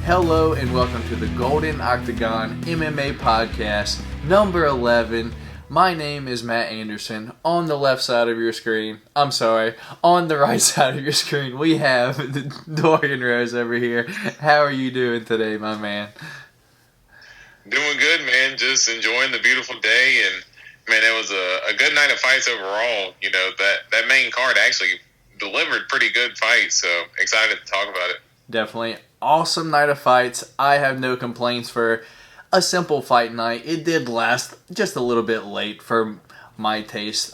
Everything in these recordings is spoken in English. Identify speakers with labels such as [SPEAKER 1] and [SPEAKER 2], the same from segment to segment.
[SPEAKER 1] Hello and welcome to the Golden Octagon MMA Podcast, number 11. My name is Matt Anderson. On the left side of your screen, on the right side of your screen, we have Dorian Rose over here. How are you doing today, my man?
[SPEAKER 2] Doing good, man. Just enjoying the beautiful day, and man, it was a good night of fights overall. You know, that main card actually delivered pretty good fights, so excited to talk about it.
[SPEAKER 1] Definitely. Awesome night of fights. I have no complaints for a simple fight night. It did last just a little bit late for my taste,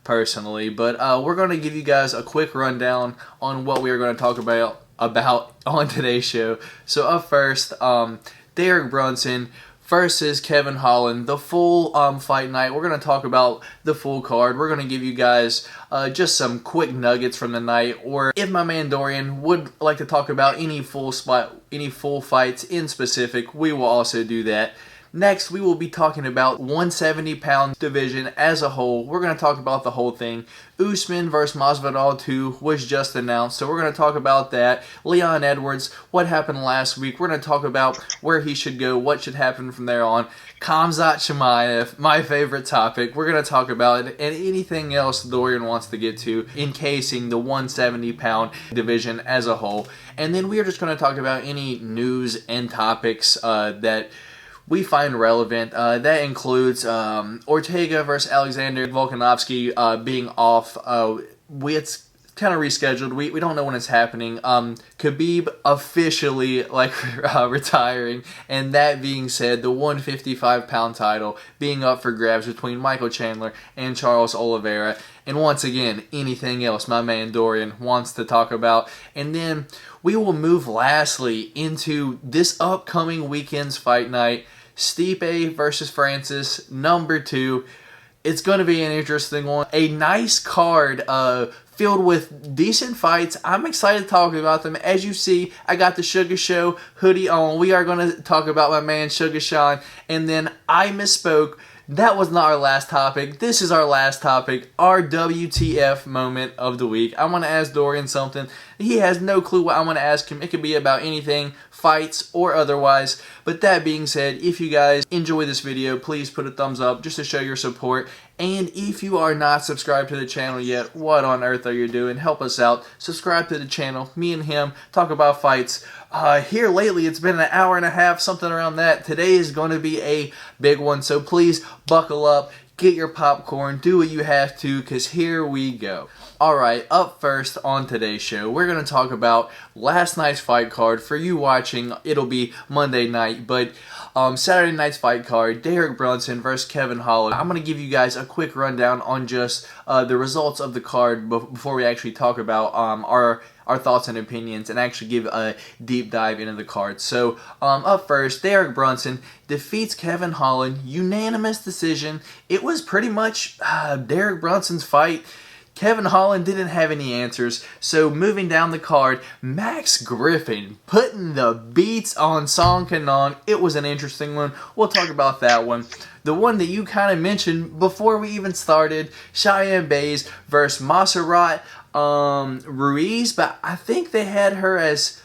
[SPEAKER 1] personally, but we're going to give you guys a quick rundown on what we are going to talk about on today's show. So up first, Derek Brunson versus Kevin Holland, the full fight night. We're going to talk about the full card. We're going to give you guys just some quick nuggets from the night, or if my man Dorian would like to talk about any full fights in specific, we will also do that. Next, we will be talking about 170-pound division as a whole. We're going to talk about the whole thing. Usman versus Masvidal 2 was just announced, so we're going to talk about that. Leon Edwards, what happened last week. We're going to talk about where he should go, what should happen from there on. Khamzat Chimaev, my favorite topic. We're going to talk about it, and anything else Dorian wants to get to, encasing the 170-pound division as a whole. And then we are just going to talk about any news and topics that we find relevant. That includes Ortega versus Alexander Volkanovski being off. It's kind of rescheduled. We don't know when it's happening. Khabib officially retiring, and that being said, the 155-pound title being up for grabs between Michael Chandler and Charles Oliveira. And once again, anything else my man Dorian wants to talk about. And then we will move lastly into this upcoming weekend's fight night. Stipe versus Francis, number 2. It's going to be an interesting one. A nice card filled with decent fights. I'm excited to talk about them. As you see, I got the Suga Show hoodie on. We are going to talk about my man Suga Sean. And then I misspoke. That was not our last topic. This is our last topic, our WTF moment of the week. I want to ask Dorian something. He has no clue what I'm going to ask him. It could be about anything, fights or otherwise. But that being said, if you guys enjoy this video, please put a thumbs up just to show your support. And if you are not subscribed to the channel yet, what on earth are you doing? Help us out. Subscribe to the channel. Me and him talk about fights. Here lately, it's been an hour and a half, something around that. Today is going to be a big one, so please buckle up, get your popcorn, do what you have to, because here we go. Alright, up first on today's show, we're going to talk about last night's fight card. For you watching, it'll be Monday night, but Saturday night's fight card, Derek Brunson versus Kevin Holland. I'm going to give you guys a quick rundown on just the results of the card before we actually talk about our thoughts and opinions and actually give a deep dive into the card. So, up first, Derek Brunson defeats Kevin Holland, unanimous decision. It was pretty much Derek Brunson's fight. Kevin Holland didn't have any answers, so moving down the card, Max Griffin putting the beats on Song Kanong. It was an interesting one. We'll talk about that one. The one that you kind of mentioned before we even started, Cheyenne Bays versus Montserrat Ruiz, but I think they had her as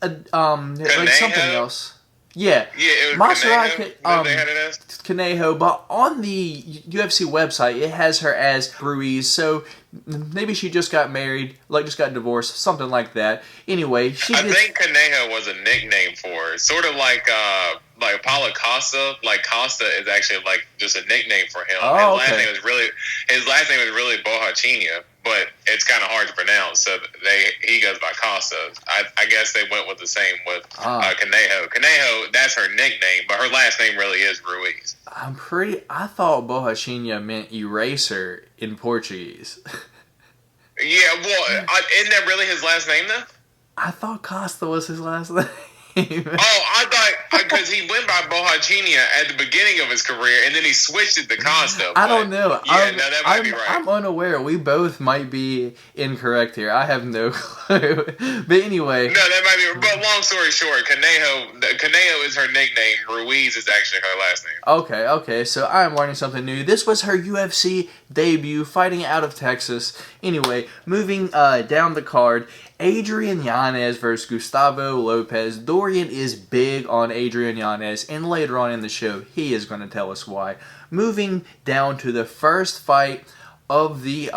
[SPEAKER 1] something else. Yeah,
[SPEAKER 2] it was
[SPEAKER 1] Montserrat
[SPEAKER 2] they had it as
[SPEAKER 1] Conejo, but on the UFC website it has her as Ruiz, so maybe she just got married, just got divorced, something like that. Anyway, I
[SPEAKER 2] think Conejo was a nickname for her, sort of like Paulo Costa. Like Costa is actually like just a nickname for him.
[SPEAKER 1] Oh,
[SPEAKER 2] his last name was really Bohachina, but it's kind of hard to pronounce, so he goes by Costa. I guess they went with the same with Conejo. Conejo, that's her nickname, but her last name really is Ruiz.
[SPEAKER 1] I thought Bohachina meant eraser in Portuguese.
[SPEAKER 2] Yeah, well, isn't that really his last name then?
[SPEAKER 1] I thought Costa was his last name.
[SPEAKER 2] I thought because he went by Bohachina at the beginning of his career, and then he switched it to Costa.
[SPEAKER 1] I don't know.
[SPEAKER 2] Yeah, that might be right.
[SPEAKER 1] I'm unaware. We both might be incorrect here. I have no clue. But anyway.
[SPEAKER 2] No, that might be. But long story short, Conejo is her nickname. Ruiz is actually her last name.
[SPEAKER 1] Okay. So I am learning something new. This was her UFC debut, fighting out of Texas. Anyway, moving down the card. Adrian Yanez versus Gustavo Lopez. Dorian is big on Adrian Yanez, and later on in the show, he is going to tell us why. Moving down to the first fight of the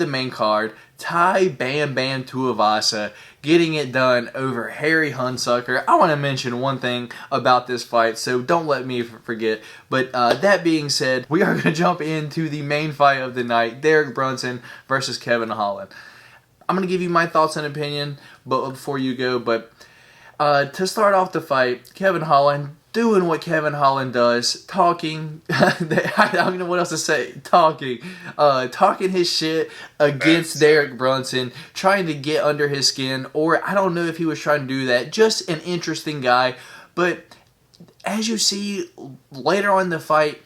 [SPEAKER 1] main card, Tai Bam Bam Tuivasa getting it done over Harry Hunsucker. I want to mention one thing about this fight, so don't let me forget. But that being said, we are going to jump into the main fight of the night, Derek Brunson versus Kevin Holland. I'm going to give you my thoughts and opinion before you go, but to start off the fight, Kevin Holland doing what Kevin Holland does, talking, I don't know what else to say, talking his shit against Derek Brunson, trying to get under his skin, or I don't know if he was trying to do that, just an interesting guy. But as you see later on in the fight,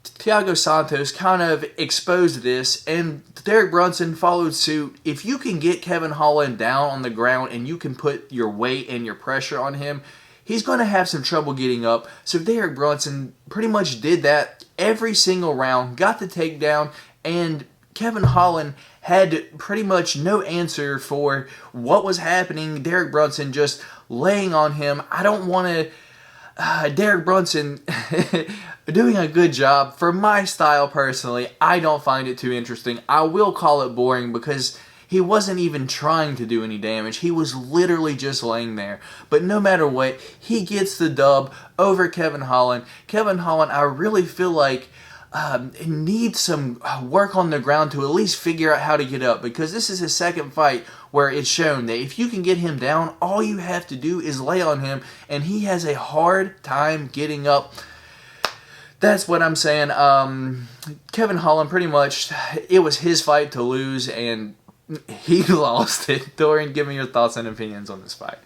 [SPEAKER 1] Thiago Santos kind of exposed this, and Derek Brunson followed suit. If you can get Kevin Holland down on the ground and you can put your weight and your pressure on him, he's going to have some trouble getting up. So Derek Brunson pretty much did that every single round, got the takedown, and Kevin Holland had pretty much no answer for what was happening. Derek Brunson just laying on him. I don't want to... Derek Brunson doing a good job. For my style personally, I don't find it too interesting. I will call it boring because he wasn't even trying to do any damage. He was literally just laying there. But no matter what, he gets the dub over Kevin Holland. Kevin Holland, I really feel like needs some work on the ground to at least figure out how to get up, because this is his second fight where it's shown that if you can get him down, all you have to do is lay on him, and he has a hard time getting up. That's what I'm saying. Kevin Holland, pretty much, it was his fight to lose, and he lost it. Dorian, give me your thoughts and opinions on this fight.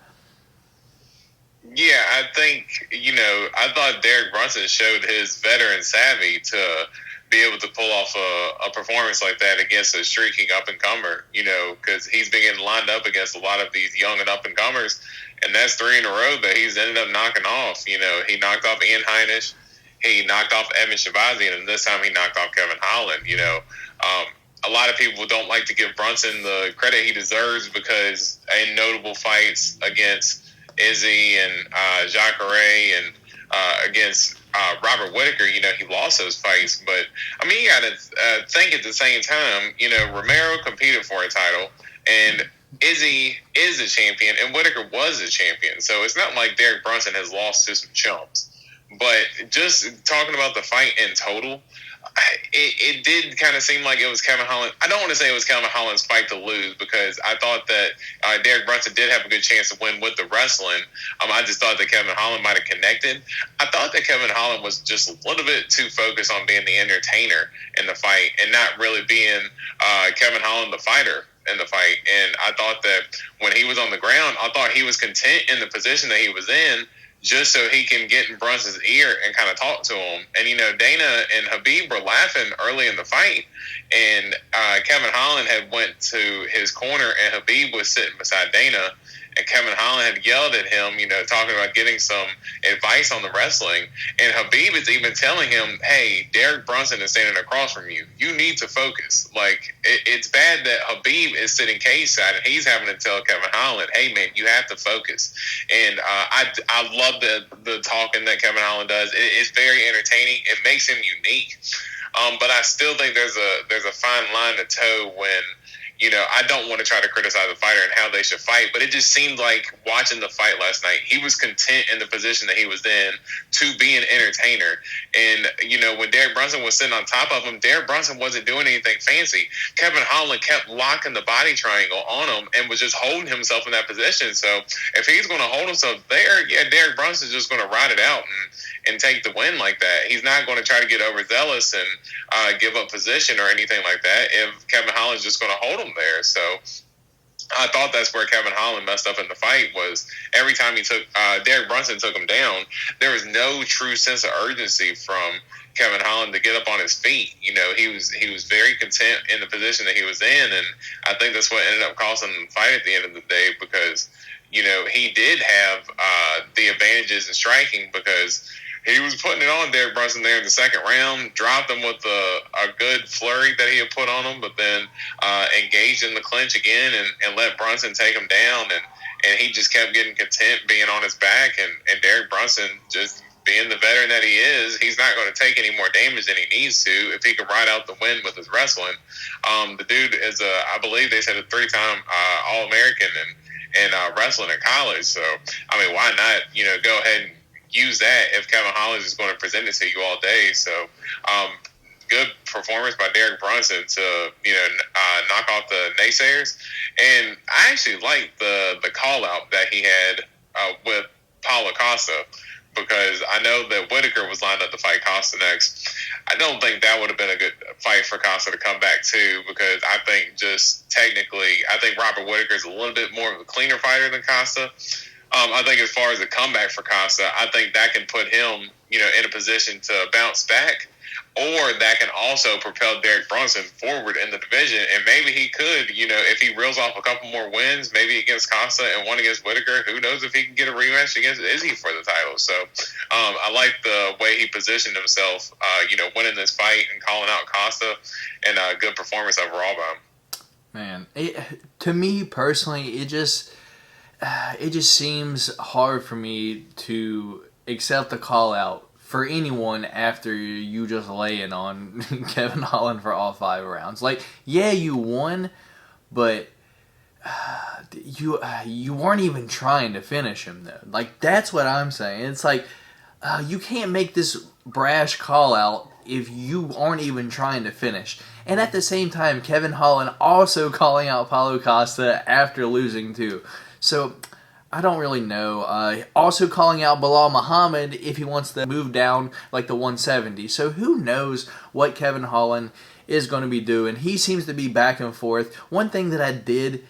[SPEAKER 2] Yeah, I think, I thought Derek Brunson showed his veteran savvy to be able to pull off a performance like that against a streaking up-and-comer, because he's been getting lined up against a lot of these young and up-and-comers, and that's 3 in a row that he's ended up knocking off. He knocked off Ian Heinisch, he knocked off Evan Shabazzian, and this time he knocked off Kevin Holland. A lot of people don't like to give Brunson the credit he deserves because in notable fights against Izzy and Jacare and against Robert Whittaker, he lost those fights. But, you got to think at the same time, Romero competed for a title, and Izzy is a champion, and Whittaker was a champion. So it's not like Derek Brunson has lost to some chumps. But just talking about the fight in total, it did kind of seem like it was Kevin Holland. I don't want to say it was Kevin Holland's fight to lose, because I thought that Derek Brunson did have a good chance to win with the wrestling. I just thought that Kevin Holland might have connected. I thought that Kevin Holland was just a little bit too focused on being the entertainer in the fight and not really being Kevin Holland the fighter in the fight. And I thought that when he was on the ground, I thought he was content in the position that he was in, just so he can get in Brunson's ear and kind of talk to him. And, Dana and Habib were laughing early in the fight, and Kevin Holland had went to his corner, and Habib was sitting beside Dana, and Kevin Holland had yelled at him, talking about getting some advice on the wrestling. And Habib is even telling him, hey, Derek Brunson is standing across from you. You need to focus. Like, it's bad that Habib is sitting cage side, and he's having to tell Kevin Holland, hey, man, you have to focus. And I love the talking that Kevin Holland does. It's very entertaining. It makes him unique. But I still think there's a fine line to toe when, I don't want to try to criticize the fighter and how they should fight, but it just seemed like watching the fight last night, he was content in the position that he was in to be an entertainer. And, when Derek Brunson was sitting on top of him, Derek Brunson wasn't doing anything fancy. Kevin Holland kept locking the body triangle on him and was just holding himself in that position. So if he's going to hold himself there, yeah, Derek Brunson's just going to ride it out and take the win like that. He's not going to try to get overzealous and give up position or anything like that if Kevin Holland's just going to hold him there. So I thought that's where Kevin Holland messed up in the fight, was every time Derek Brunson took him down, there was no true sense of urgency from Kevin Holland to get up on his feet. He was very content in the position that he was in, and I think that's what ended up costing him the fight at the end of the day, because he did have the advantages in striking, because he was putting it on Derek Brunson there in the second round, dropped him with a good flurry that he had put on him, but then engaged in the clinch again and let Brunson take him down. And he just kept getting content being on his back. And Derek Brunson, just being the veteran that he is, he's not going to take any more damage than he needs to if he can ride out the win with his wrestling. The dude is, I believe they said, a 3-time All-American and wrestling in college. So, I mean, why not, go ahead and use that if Kevin Holland is going to present it to you all day. So, good performance by Derek Brunson to, knock off the naysayers. And I actually like the call-out that he had with Paulo Costa, because I know that Whitaker was lined up to fight Costa next. I don't think that would have been a good fight for Costa to come back to, because I think just technically, I think Robert Whitaker is a little bit more of a cleaner fighter than Costa. I think as far as a comeback for Costa, I think that can put him, in a position to bounce back, or that can also propel Derek Brunson forward in the division. And maybe he could, if he reels off a couple more wins, maybe against Costa and one against Whitaker, who knows if he can get a rematch against Izzy for the title. So I like the way he positioned himself, winning this fight and calling out Costa, and a good performance overall by him.
[SPEAKER 1] Man, to me personally, it just seems hard for me to accept the call out for anyone after you just laying on Kevin Holland for all 5 rounds. Like, yeah, you won, but you weren't even trying to finish him, though. Like, that's what I'm saying. It's like, you can't make this brash call out if you aren't even trying to finish. And at the same time, Kevin Holland also calling out Paulo Costa after losing too. So I don't really know. Also calling out Bilal Muhammad if he wants to move down like the 170. So who knows what Kevin Holland is going to be doing. He seems to be back and forth. One thing that I did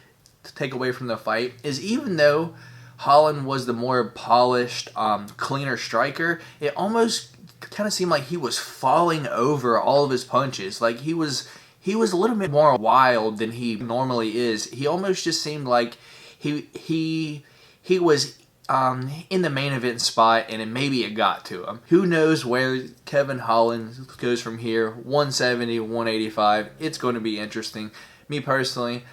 [SPEAKER 1] take away from the fight is, even though Holland was the more polished, cleaner striker, it almost kind of seemed like he was falling over all of his punches. Like he was a little bit more wild than he normally is. He almost just seemed like he was in the main event spot, and maybe it got to him. Who knows where Kevin Holland goes from here? 170, 185. It's going to be interesting. Me personally,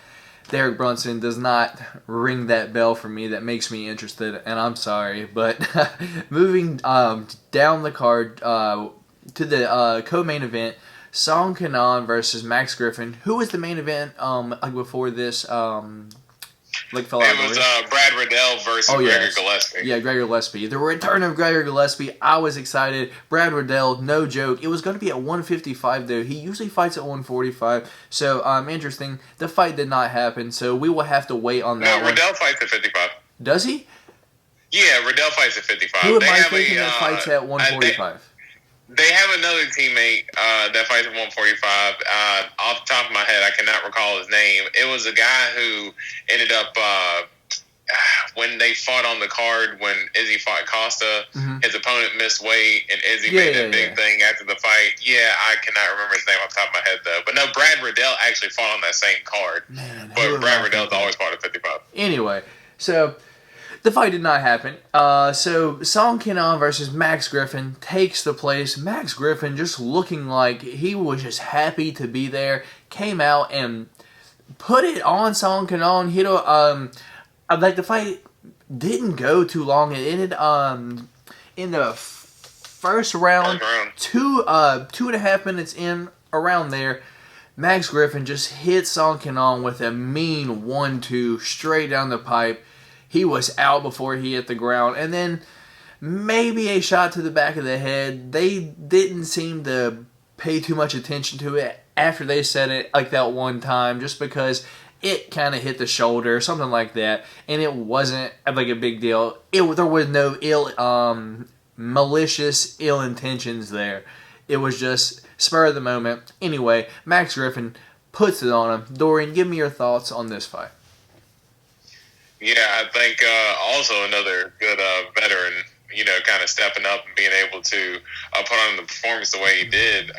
[SPEAKER 1] Derek Brunson does not ring that bell for me that makes me interested, and I'm sorry. But moving down the card to the co-main event, Song Kenan versus Max Griffin. Who was the main event before this? Brad
[SPEAKER 2] Riddell versus Gregor Gillespie.
[SPEAKER 1] Yeah, Gregor Gillespie. The return of Gregor Gillespie. I was excited. Brad Riddell, no joke. It was going to be at 155, though. He usually fights at 145. So, interesting. The fight did not happen, so we will have to wait on that one.
[SPEAKER 2] Riddell fights at 55.
[SPEAKER 1] Does he?
[SPEAKER 2] Yeah, Riddell fights at 55.
[SPEAKER 1] Who am I thinking that fights at 145?
[SPEAKER 2] They have another teammate that fights at 145. Off the top of my head, I cannot recall his name. It was a guy who ended up, when they fought on the card, when Izzy fought Costa, his opponent missed weight, and Izzy made that big thing after the fight. Yeah, I cannot remember his name off the top of my head, though. But no, Brad Riddell actually fought on that same card.
[SPEAKER 1] Man,
[SPEAKER 2] but Brad Riddell's always fought at 55.
[SPEAKER 1] Anyway, so the fight did not happen. So Song Kenan versus Max Griffin takes the place. Max Griffin, just looking like he was just happy to be there, came out and put it on Song Kenan. The fight didn't go too long. It ended in the first round, 2.5 minutes in, around there. Max Griffin just hit Song Kenan with a mean 1-2 straight down the pipe. He was out before he hit the ground. And then maybe a shot to the back of the head. They didn't seem to pay too much attention to it after they said it like that one time, just because it kind of hit the shoulder or something like that. And it wasn't like a big deal. There was no malicious ill intentions there. It was just spur of the moment. Anyway, Max Griffin puts it on him. Dorian, give me your thoughts on this fight.
[SPEAKER 2] Yeah, I think also another good veteran, kind of stepping up and being able to put on the performance the way he did.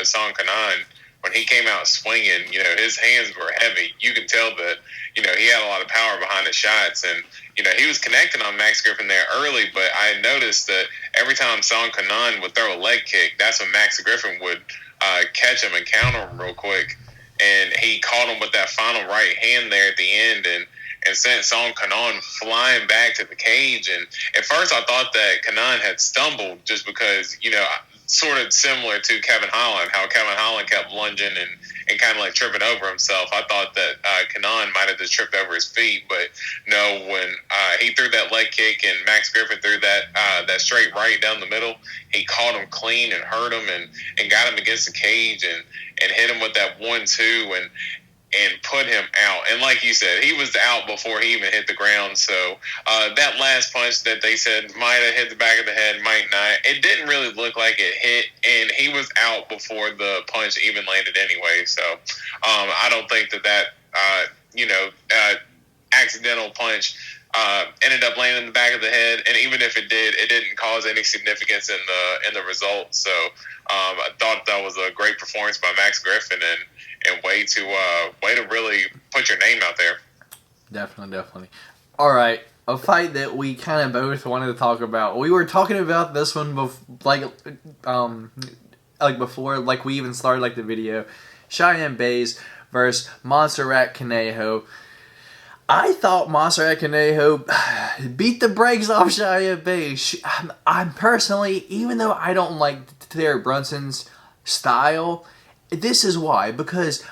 [SPEAKER 2] Song Kenan, when he came out swinging, his hands were heavy. You could tell that, he had a lot of power behind his shots. And he was connecting on Max Griffin there early, but I noticed that every time Song Kanan would throw a leg kick, that's when Max Griffin would catch him and counter him real quick. And he caught him with that final right hand there at the end and sent Song Kanan flying back to the cage. And at first I thought that Kanan had stumbled just because, sort of similar to Kevin Holland, how Kevin Holland kept lunging and kind of like tripping over himself. I thought that Kanan might have just tripped over his feet, but no, when he threw that leg kick and Max Griffin threw that straight right down the middle, he caught him clean and hurt him and got him against the cage and hit him with that 1-2 and put him out. And like you said, he was out before he even hit the ground. So that last punch that they said might have hit the back of the head, might not. It didn't really look like it hit, and he was out before the punch even landed anyway. So I don't think that accidental punch ended up landing in the back of the head. And even if it did, it didn't cause any significance in the result. So I thought that was a great performance by Max Griffin and way to really put your name out there.
[SPEAKER 1] Definitely. All right, a fight that we kind of both wanted to talk about. We were talking about this one before, like we even started like the video. Cheyenne Buys versus Montserrat Conejo. I thought Montserrat Conejo beat the brakes off Cheyenne Buys. I'm personally, even though I don't like Derek Brunson's style, this is why, because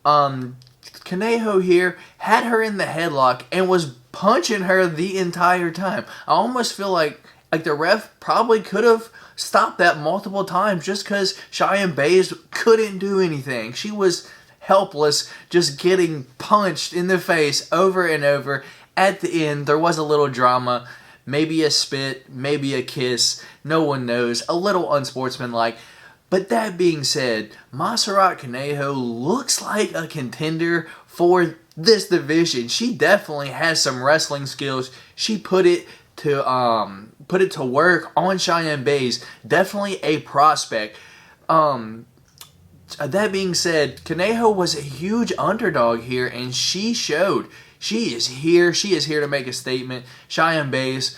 [SPEAKER 1] Conejo here had her in the headlock and was punching her the entire time. I almost feel like the ref probably could have stopped that multiple times just because Cheyenne Buys couldn't do anything. She was helpless, just getting punched in the face over and over. At the end, there was a little drama, maybe a spit, maybe a kiss, no one knows, a little unsportsmanlike. But that being said, Montserrat Conejo looks like a contender for this division. She definitely has some wrestling skills. She put it to work on Cheyenne Buys. Definitely a prospect. That being said, Conejo was a huge underdog here, and she showed. She is here. She is here to make a statement. Cheyenne Buys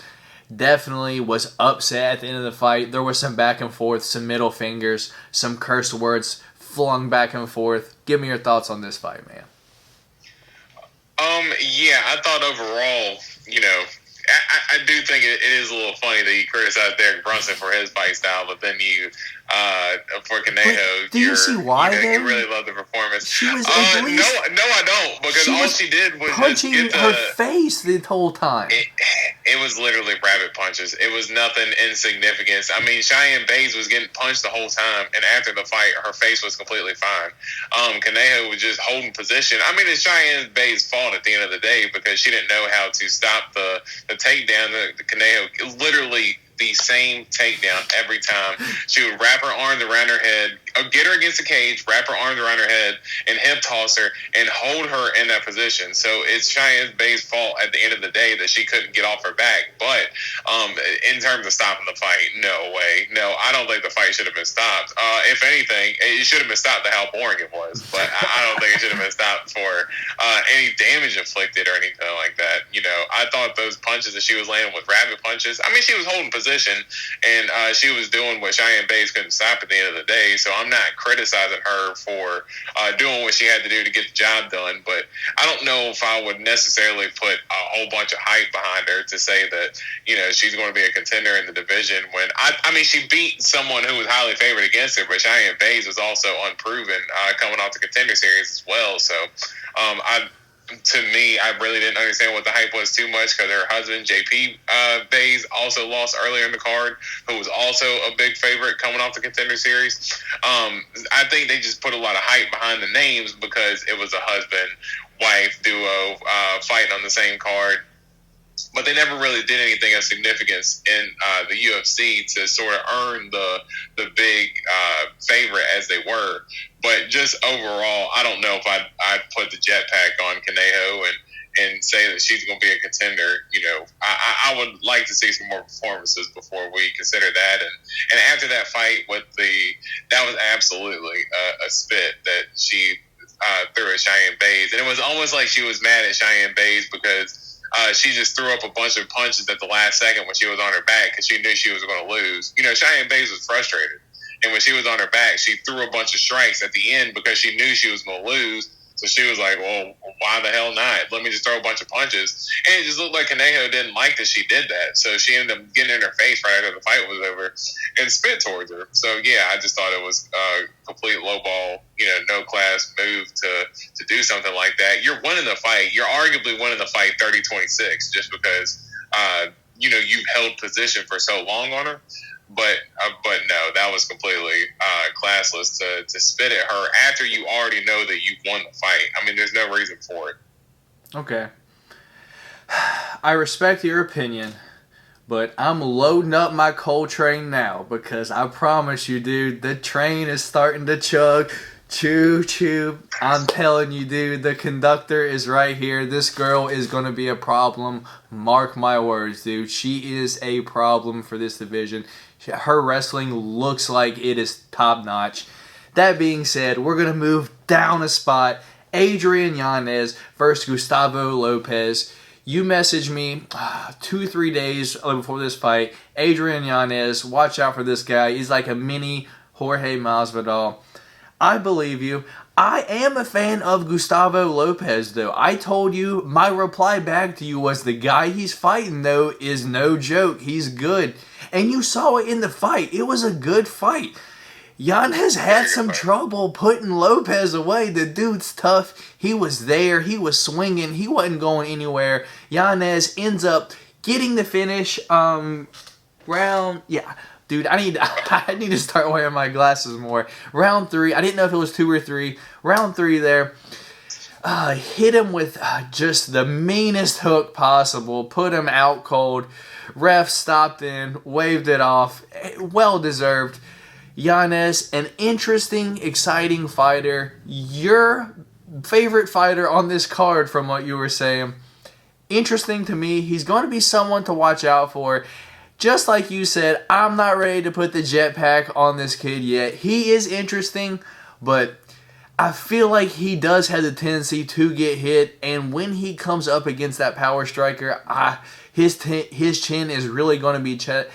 [SPEAKER 1] definitely was upset at the end of the fight. There was some back and forth, some middle fingers, some curse words flung back and forth. Give me your thoughts on this fight, man.
[SPEAKER 2] Yeah, I thought overall, I do think it is a little funny that you criticize Derek Brunson for his fight style, but then you, for Conejo,
[SPEAKER 1] do you see why?
[SPEAKER 2] You really love the performance.
[SPEAKER 1] She was
[SPEAKER 2] no, I don't, because all she did was
[SPEAKER 1] punching
[SPEAKER 2] just get
[SPEAKER 1] her face the whole time.
[SPEAKER 2] It was literally rabbit punches. It was nothing insignificant. I mean, Cheyenne Buys was getting punched the whole time, and after the fight, her face was completely fine. Conejo was just holding position. I mean, it's Cheyenne Buys' fault at the end of the day because she didn't know how to stop the takedown. The Conejo literally the same takedown every time. She would wrap her arms around her head, get her against the cage, wrap her arms around her head, and hip toss her, and hold her in that position. So it's Cheyenne Buys' fault at the end of the day that she couldn't get off her back. But in terms of stopping the fight, no way. No, I don't think the fight should have been stopped. If anything, it should have been stopped to how boring it was. But I don't think it should have been stopped for any damage inflicted or anything like that. I thought those punches that she was landing with rabbit punches. I mean, she was holding position, and she was doing what Cheyenne Buys couldn't stop at the end of the day. So I'm not criticizing her for doing what she had to do to get the job done, but I don't know if I would necessarily put a whole bunch of hype behind her to say that she's going to be a contender in the division when I mean she beat someone who was highly favored against her, but Cheyenne Buys was also unproven coming off the contender series as well. So to me, I really didn't understand what the hype was too much because her husband, JP Buys, also lost earlier in the card, who was also a big favorite coming off the contender series. I think they just put a lot of hype behind the names because it was a husband-wife duo fighting on the same card. But they never really did anything of significance in the UFC to sort of earn the big favorite as they were. But just overall, I don't know if I'd put the jetpack on Conejo and say that she's going to be a contender. I would like to see some more performances before we consider that. And after that fight that was absolutely a spit that she threw at Cheyenne Buys. And it was almost like she was mad at Cheyenne Buys because she just threw up a bunch of punches at the last second when she was on her back because she knew she was going to lose. Cheyenne Bays was frustrated. And when she was on her back, she threw a bunch of strikes at the end because she knew she was going to lose. So she was like, well, why the hell not? Let me just throw a bunch of punches. And it just looked like Conejo didn't like that she did that. So she ended up getting in her face right after the fight was over and spit towards her. So, yeah, I just thought it was a complete lowball, no class move to do something like that. You're winning the fight. You're arguably winning the fight 30-26 just because, you've held position for so long on her. But no, that was completely classless to spit at her after you already know that you won the fight. I mean, there's no reason for it.
[SPEAKER 1] Okay. I respect your opinion, but I'm loading up my coal train now because I promise you, dude, the train is starting to chug. Choo choo. I'm telling you, dude, the conductor is right here. This girl is going to be a problem. Mark my words, dude. She is a problem for this division. Her wrestling looks like it is top notch. That being said, we're going to move down a spot. Adrian Yanez versus Gustavo Lopez. You messaged me 2-3 days before this fight. Adrian Yanez, watch out for this guy. He's like a mini Jorge Masvidal. I believe you. I am a fan of Gustavo Lopez, though. I told you, my reply back to you was the guy he's fighting, though, is no joke. He's good. And you saw it in the fight. It was a good fight. Yanez had some trouble putting Lopez away. The dude's tough. He was there. He was swinging. He wasn't going anywhere. Yanez ends up getting the finish. Dude, I need to start wearing my glasses more. Round 3, I didn't know if it was 2 or 3. Round 3 there, hit him with just the meanest hook possible. Put him out cold. Ref stopped in, waved it off. Well deserved. Yanez, an interesting, exciting fighter. Your favorite fighter on this card, from what you were saying. Interesting to me. He's going to be someone to watch out for. Just like you said, I'm not ready to put the jetpack on this kid yet. He is interesting, but I feel like he does have the tendency to get hit. And when he comes up against that power striker, his chin is really going to be tested.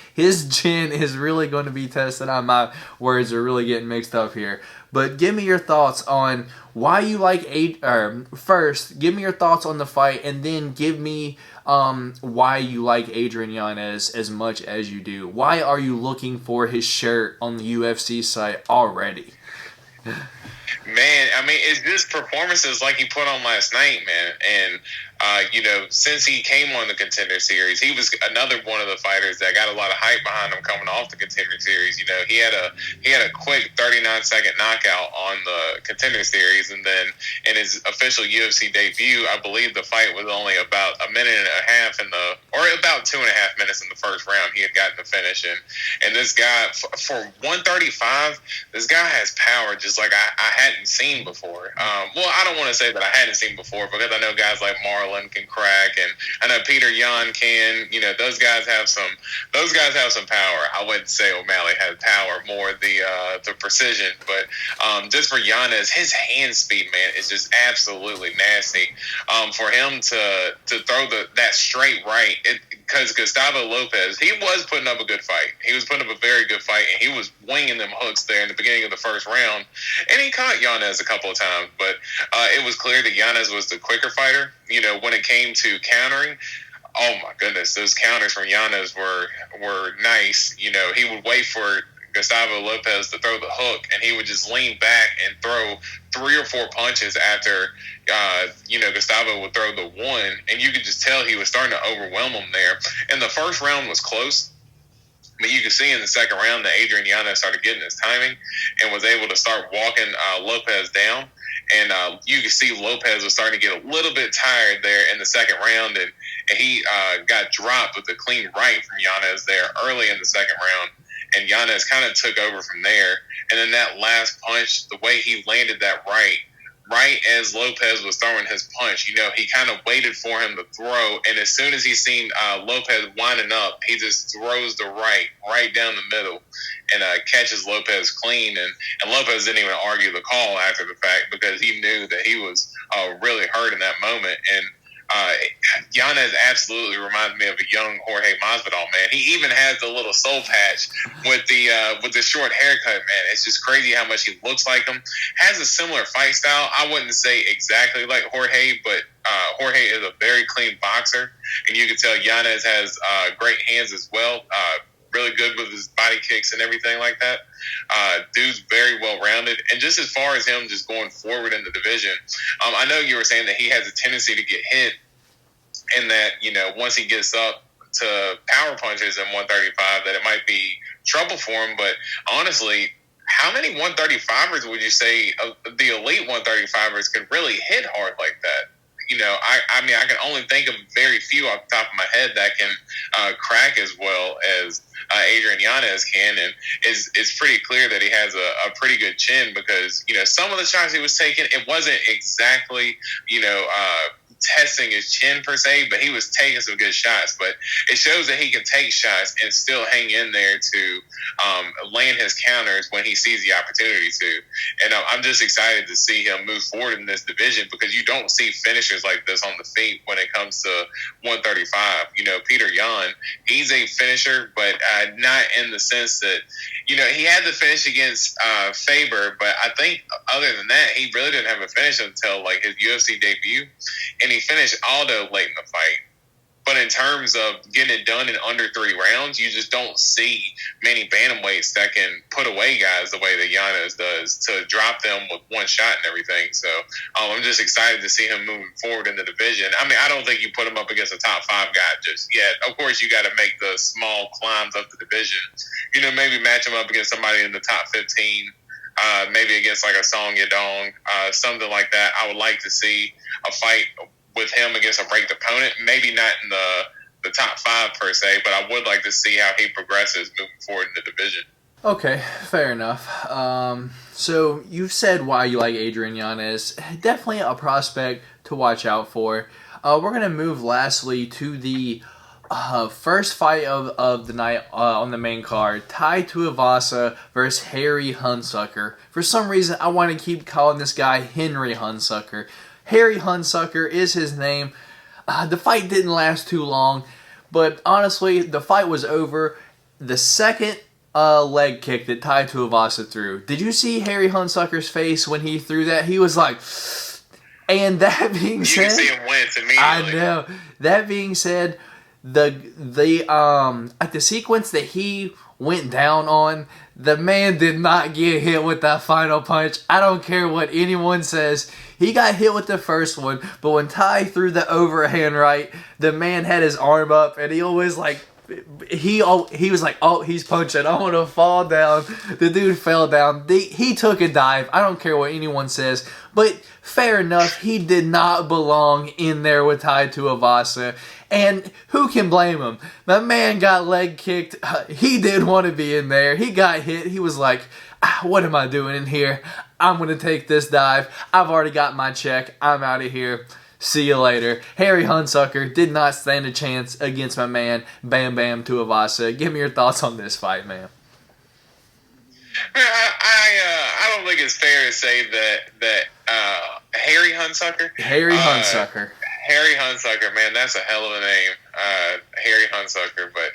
[SPEAKER 1] My words are really getting mixed up here. But give me your thoughts on why you like first, give me your thoughts on the fight, and then give me why you like Adrian Yanez as much as you do. Why are you looking for his shirt on the UFC site already?
[SPEAKER 2] Man, I mean, it's just performances like he put on last night, man. And, since he came on the Contender Series, he was another one of the fighters that got a lot of hype behind him coming off the Contender Series. He had a quick 39-second knockout on the Contender Series, and then in his official UFC debut, I believe the fight was only about a minute and a half or about 2.5 minutes in the first round. He had gotten the finish, and this guy for 135, this guy has power just like I hadn't seen before. I don't want to say that I hadn't seen before because I know guys like Marlon can crack, and I know Peter Yan can. Those guys have some power. I wouldn't say O'Malley has power, more the precision, but just for Yanez, his hand speed, man, is just absolutely nasty. For him to throw that straight right, because Gustavo Lopez, he was putting up a good fight. He was putting up a very good fight, and he was winging them hooks there in the beginning of the first round, and he caught Yanez a couple of times, but it was clear that Yanez was the quicker fighter. When it came to countering, oh my goodness, those counters from Yanez were nice. He would wait for Gustavo Lopez to throw the hook, and he would just lean back and throw 3 or 4 punches after, Gustavo would throw the one, and you could just tell he was starting to overwhelm him there. And the first round was close, but you could see in the second round that Adrian Yanez started getting his timing and was able to start walking Lopez down. And you could see Lopez was starting to get a little bit tired there in the second round, and he got dropped with a clean right from Yanez there early in the second round. And Yanez kind of took over from there. And then that last punch, the way he landed that right as Lopez was throwing his punch, he kind of waited for him to throw. And as soon as he seen Lopez winding up, he just throws the right down the middle and catches Lopez clean. And Lopez didn't even argue the call after the fact because he knew that he was really hurt in that moment. And Yanez absolutely reminds me of a young Jorge Masvidal, man. He even has the little soul patch with the short haircut, man. It's just crazy how much he looks like him. Has a similar fight style. I wouldn't say exactly like Jorge, but Jorge is a very clean boxer, and you can tell Yanez has great hands as well. Really good with his body kicks and everything like that. Dude's very well rounded. And just as far as him just going forward in the division, I know you were saying that he has a tendency to get hit, and that, once he gets up to power punches in 135, that it might be trouble for him. But honestly, how many 135ers would you say the elite 135ers can really hit hard like that? I mean, I can only think of very few off the top of my head that can crack as well as Adrian Yanez can, and it's pretty clear that he has a pretty good chin, because some of the shots he was taking, it wasn't exactly testing his chin per se, but he was taking some good shots. But it shows that he can take shots and still hang in there to land his counters when he sees the opportunity to. And I'm just excited to see him move forward in this division, because you don't see finishers like this on the feet when it comes to 135. Peter Yan, he's a finisher, but not in the sense that, he had the finish against Faber, but I think other than that, he really didn't have a finish until like his UFC debut, and he finished Aldo late in the fight. But in terms of getting it done in under 3 rounds, you just don't see many bantamweights that can put away guys the way that Yanez does, to drop them with one shot and everything. So I'm just excited to see him moving forward in the division. I mean, I don't think you put him up against a top 5 guy just yet. Of course, you got to make the small climbs up the division. Maybe match him up against somebody in the top 15. Maybe against like a Song Yadong, something like that. I would like to see a fight with him against a ranked opponent. Maybe not in the top 5 per se, but I would like to see how he progresses moving forward in the division.
[SPEAKER 1] Okay, fair enough. So you've said why you like Adrian Yanez. Definitely a prospect to watch out for. We're going to move lastly to the first fight of the night on the main card, Tai Tuivasa versus Harry Hunsucker. For some reason, I want to keep calling this guy Henry Hunsucker. Harry Hunsucker is his name. The fight didn't last too long, but honestly, the fight was over the second leg kick that Tai Tuivasa threw. Did you see Harry Hunsucker's face when he threw that? He was like... And that being said...
[SPEAKER 2] You can see him wince immediately.
[SPEAKER 1] I know. That being said... The sequence that he went down on, the man did not get hit with that final punch. I don't care what anyone says. He got hit with the first one, but when Tai threw the overhand right, the man had his arm up, and he always like, he was like, oh, he's punching. I want to fall down. The dude fell down. He took a dive. I don't care what anyone says, but fair enough. He did not belong in there with Tai Tuivasa. And who can blame him? The man got leg kicked. He didn't want to be in there. He got hit. He was like, what am I doing in here? I'm going to take this dive. I've already got my check. I'm out of here. See you later. Harry Hunsucker did not stand a chance against my man, Bam Bam Tuivasa. Give me your thoughts on this fight, man.
[SPEAKER 2] I don't think it's fair to say that Harry Hunsucker?
[SPEAKER 1] Harry Hunsucker.
[SPEAKER 2] Harry Hunsucker, man, that's a hell of a name, Harry Hunsucker. But,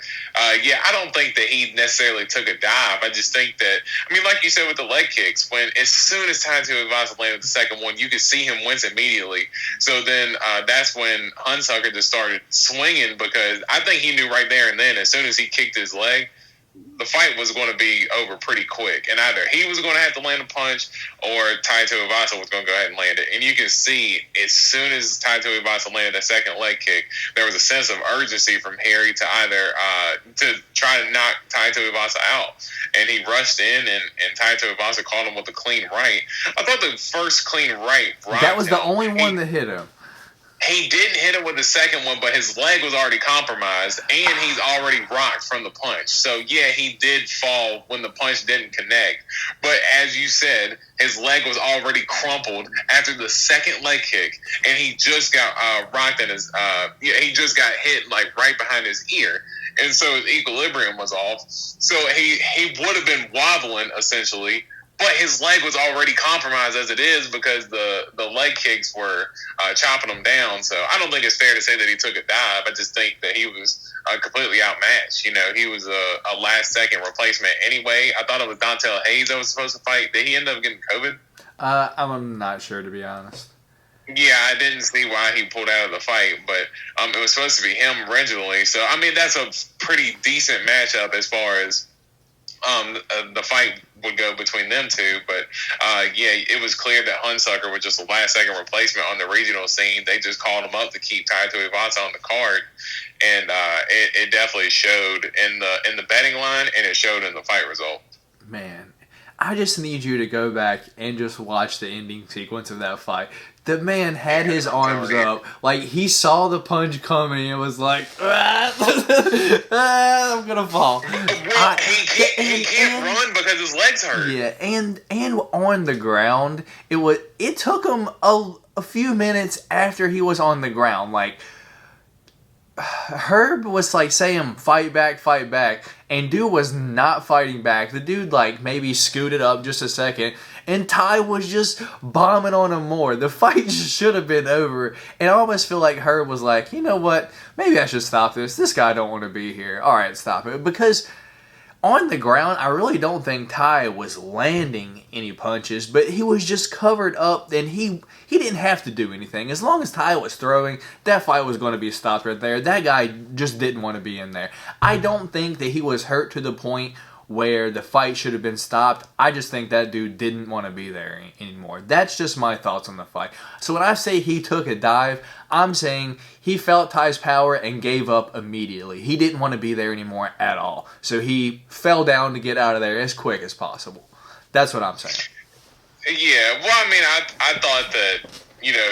[SPEAKER 2] yeah, I don't think that he necessarily took a dive. I just think that, I mean, like you said with the leg kicks, as soon as Tai Tuivasa landed the second one, you could see him wince immediately. So then that's when Hunsucker just started swinging, because I think he knew right there and then, as soon as he kicked his leg, the fight was going to be over pretty quick. And either he was going to have to land a punch or Tai Tuivasa was going to go ahead and land it. And you can see as soon as Tai Tuivasa landed that second leg kick, there was a sense of urgency from Harry to either to try to knock Tai Tuivasa out. And he rushed in, and Tai Tuivasa caught him with a clean right. I thought the first clean right rocked
[SPEAKER 1] that was
[SPEAKER 2] him.
[SPEAKER 1] The only one that hit him.
[SPEAKER 2] He didn't hit him with the second one, but his leg was already compromised, and he's already rocked from the punch. So, yeah, he did fall when the punch didn't connect. But as you said, his leg was already crumpled after the second leg kick, and he just got rocked in his he just got hit, like, right behind his ear. And so his equilibrium was off. So he would have been wobbling, essentially, But his leg was already compromised as it is because the leg kicks were chopping him down. So I don't think it's fair to say that he took a dive. I just think that he was completely outmatched. He was a last-second replacement anyway. I thought it was Dontel Hayes that was supposed to fight. Did he end up getting COVID?
[SPEAKER 1] I'm not sure, to be honest.
[SPEAKER 2] Yeah, I didn't see why he pulled out of the fight, but it was supposed to be him originally. So, I mean, that's a pretty decent matchup as far as the fight would go between them two. But, yeah, it was clear that Hunsucker was just a last-second replacement on the regional scene. They just called him up to keep Taito Iwata on the card, and it definitely showed in the betting line, and it showed in the fight result.
[SPEAKER 1] Man, I just need you to go back and just watch the ending sequence of that fight. The man had his arms up, like he saw the punch coming and was like, I'm gonna fall.
[SPEAKER 2] Well, he can't run because his legs hurt.
[SPEAKER 1] Yeah, and on the ground, it took him a few minutes after he was on the ground. Like Herb was like saying, fight back, and dude was not fighting back. The dude like maybe scooted up just a second, and Ty was just bombing on him more. The fight just should have been over, and I almost feel like Herb was like, you know what, maybe I should stop this. This guy don't want to be here. All right, stop it. Because on the ground, I really don't think Ty was landing any punches, but he was just covered up, and he didn't have to do anything. As long as Ty was throwing, that fight was going to be stopped right there. That guy just didn't want to be in there. I don't think that he was hurt to the point where the fight should have been stopped. I just think that dude didn't want to be there anymore. That's just my thoughts on the fight. So when I say he took a dive, I'm saying he felt Ty's power and gave up immediately. He didn't want to be there anymore at all. So he fell down to get out of there as quick as possible. That's what I'm saying.
[SPEAKER 2] Yeah, well, I mean, I thought that,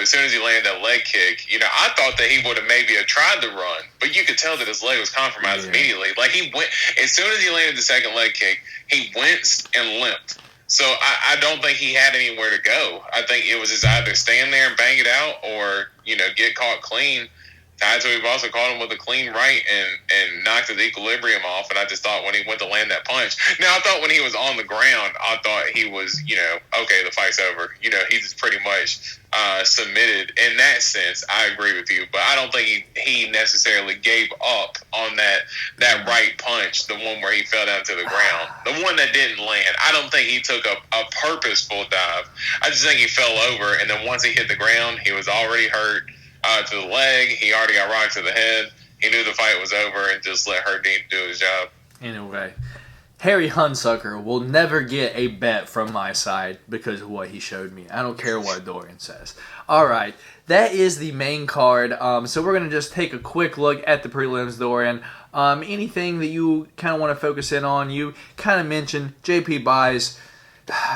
[SPEAKER 2] as soon as he landed that leg kick, I thought that he would have maybe tried to run, but you could tell that his leg was compromised immediately. Like, he went, as soon as he landed the second leg kick, he winced and limped. So I don't think he had anywhere to go. I think it was just either stand there and bang it out or, get caught clean. So we've also caught him with a clean right and knocked his equilibrium off. And I just thought when he went to land that punch. Now, I thought when he was on the ground, I thought he was, okay, the fight's over. He just pretty much submitted in that sense. I agree with you. But I don't think he necessarily gave up on that right punch, the one where he fell down to the ground. The one that didn't land. I don't think he took a purposeful dive. I just think he fell over. And then once he hit the ground, he was already hurt. To the leg, he already got rocked to the head. He knew the fight was over and just let Herdine do his job.
[SPEAKER 1] Anyway, Harry Hunsucker will never get a bet from my side because of what he showed me. I don't care what Dorian says. All right, that is the main card. So we're going to just take a quick look at the prelims, Dorian. Anything that you kind of want to focus in on? You kind of mentioned JP Buys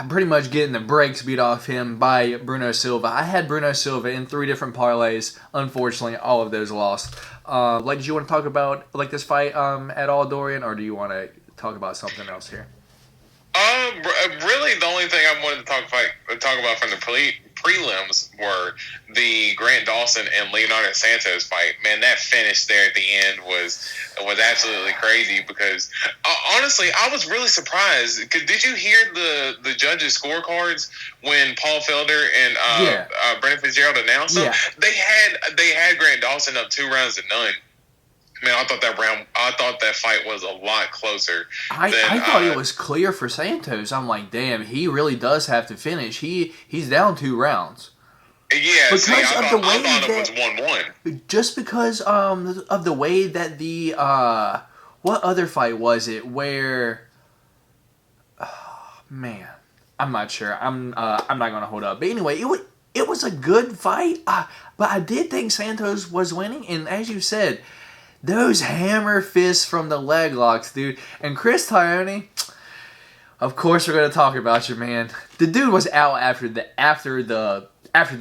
[SPEAKER 1] pretty much getting the brakes beat off him by Bruno Silva. I had Bruno Silva in 3 different parlays. Unfortunately, all of those lost. Did you want to talk about this fight at all, Dorian, or do you want to talk about something else here?
[SPEAKER 2] Really, the only thing I wanted to talk about from the prelims were the Grant Dawson and Leonardo Santos fight. Man, that finish there at the end was absolutely crazy because honestly, I was really surprised. Did you hear the judges' scorecards when Paul Felder and Brendan Fitzgerald announced them? They had Grant Dawson up 2-0. Man, I thought that fight was a lot closer.
[SPEAKER 1] I thought it was clear for Santos. I'm like, damn, he really does have to finish. He's down 2 rounds.
[SPEAKER 2] Yeah, I thought it was 1-1.
[SPEAKER 1] Just because of the way that the what other fight was it where? Oh, man, I'm not sure. I'm not gonna hold up. But anyway, it was a good fight. But I did think Santos was winning, and as you said, those hammer fists from the leg locks, dude. And Chris Tyone, of course we're gonna talk about you, man. The dude was out after the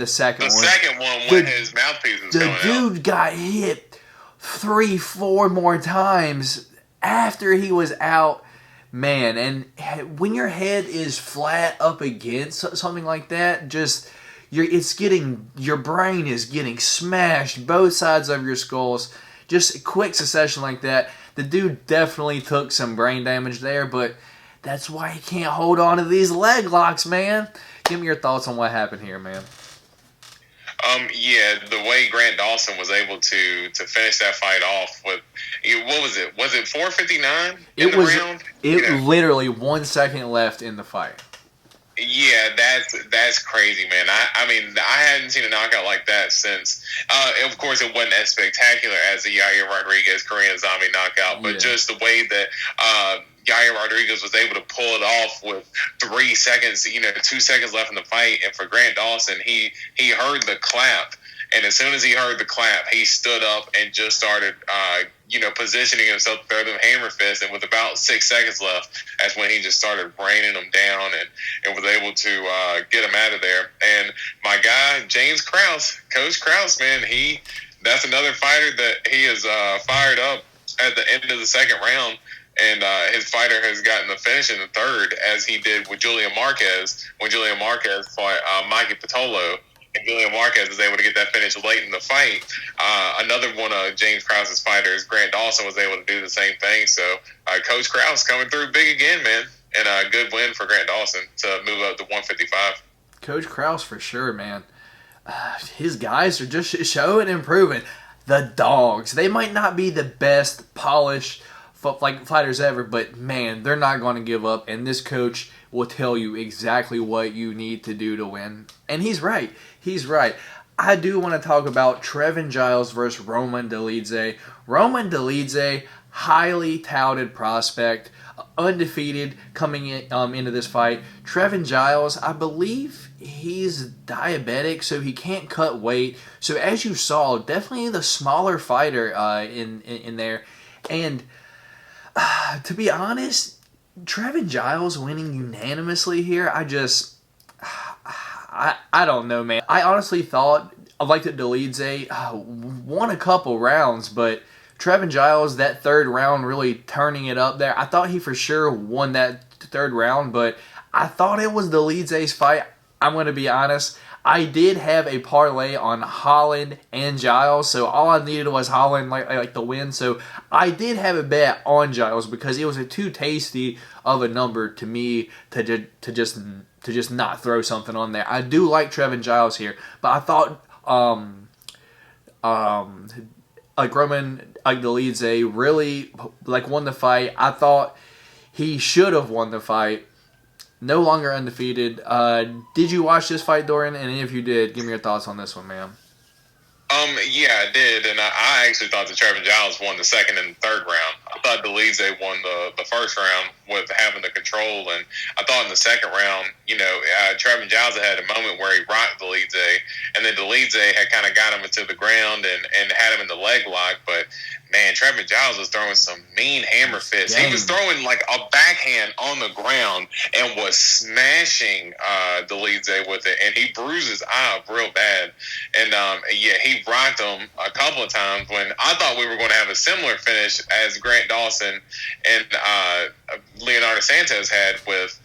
[SPEAKER 1] second one.
[SPEAKER 2] The second one when his mouthpiece was going out.
[SPEAKER 1] The dude got hit 3-4 more times after he was out. Man, and when your head is flat up against something like that, your brain is getting smashed, both sides of your skulls. Just a quick succession like that. The dude definitely took some brain damage there, but That's why he can't hold on to these leg locks, man. Give me your thoughts on what happened here, man.
[SPEAKER 2] Yeah, the way Grant Dawson was able to finish that fight off with, what was it? Was it 4:59 in the round?
[SPEAKER 1] It literally 1 second left in the fight.
[SPEAKER 2] Yeah, that's crazy, man. I mean, I hadn't seen a knockout like that since. Of course, it wasn't as spectacular as the Yair Rodriguez Korean Zombie knockout, but just the way that Yair Rodriguez was able to pull it off with 3 seconds, 2 seconds left in the fight, and for Grant Dawson, he heard the clap, and as soon as he heard the clap, he stood up and just started, positioning himself to throw them hammer fists, and with about 6 seconds left, that's when he just started raining them down and was able to get them out of there. And my guy, James Krause, Coach Krause, man, that's another fighter that he is fired up at the end of the second round. And his fighter has gotten the finish in the third, as he did with Julian Marquez when Julian Marquez fought Mikey Patolo. And Julian Marquez was able to get that finish late in the fight. Another one of James Krause's fighters, Grant Dawson, was able to do the same thing. So Coach Krause coming through big again, man. And a good win for Grant Dawson to move up to 155.
[SPEAKER 1] Coach Krause for sure, man. His guys are just showing and improving. The dogs, they might not be the best polished fighters ever, but man, they're not going to give up, and this coach will tell you exactly what you need to do to win. And he's right. I do want to talk about Trevin Giles versus Roman Dolidze. Roman Dolidze, highly touted prospect, undefeated coming into this fight. Trevin Giles, I believe he's diabetic, so he can't cut weight. So as you saw, definitely the smaller fighter in there. And to be honest, Trevin Giles winning unanimously here, I don't know, man. I honestly thought, that Dolidze won a couple rounds, but Trevin Giles, that third round, really turning it up there. I thought he for sure won that third round, but I thought it was Dolidze's fight. I'm going to be honest. I did have a parlay on Holland and Giles, so all I needed was Holland like to win. So I did have a bet on Giles because it was too tasty of a number to me to just not throw something on there. I do like Trevin Giles here, but I thought Roman Dolidze really won the fight. I thought he should have won the fight. No longer undefeated. Did you watch this fight, Dorian? And if you did, give me your thoughts on this one, man.
[SPEAKER 2] Yeah, I did, and I actually thought that Trevin Giles won the second and third round. I thought Dolidze won the first round with having the control, and I thought in the second round, Trevin Giles had a moment where he rocked Dolidze, and then Dolidze had kind of got him into the ground and had him in the leg lock, but man, Trevin Giles was throwing some mean hammer fists. He was throwing like a backhand on the ground and was smashing Dolidze with it, and he bruised his eye up real bad. And he rocked him a couple of times when I thought we were going to have a similar finish as Grant Dawson and Leonardo Santos had with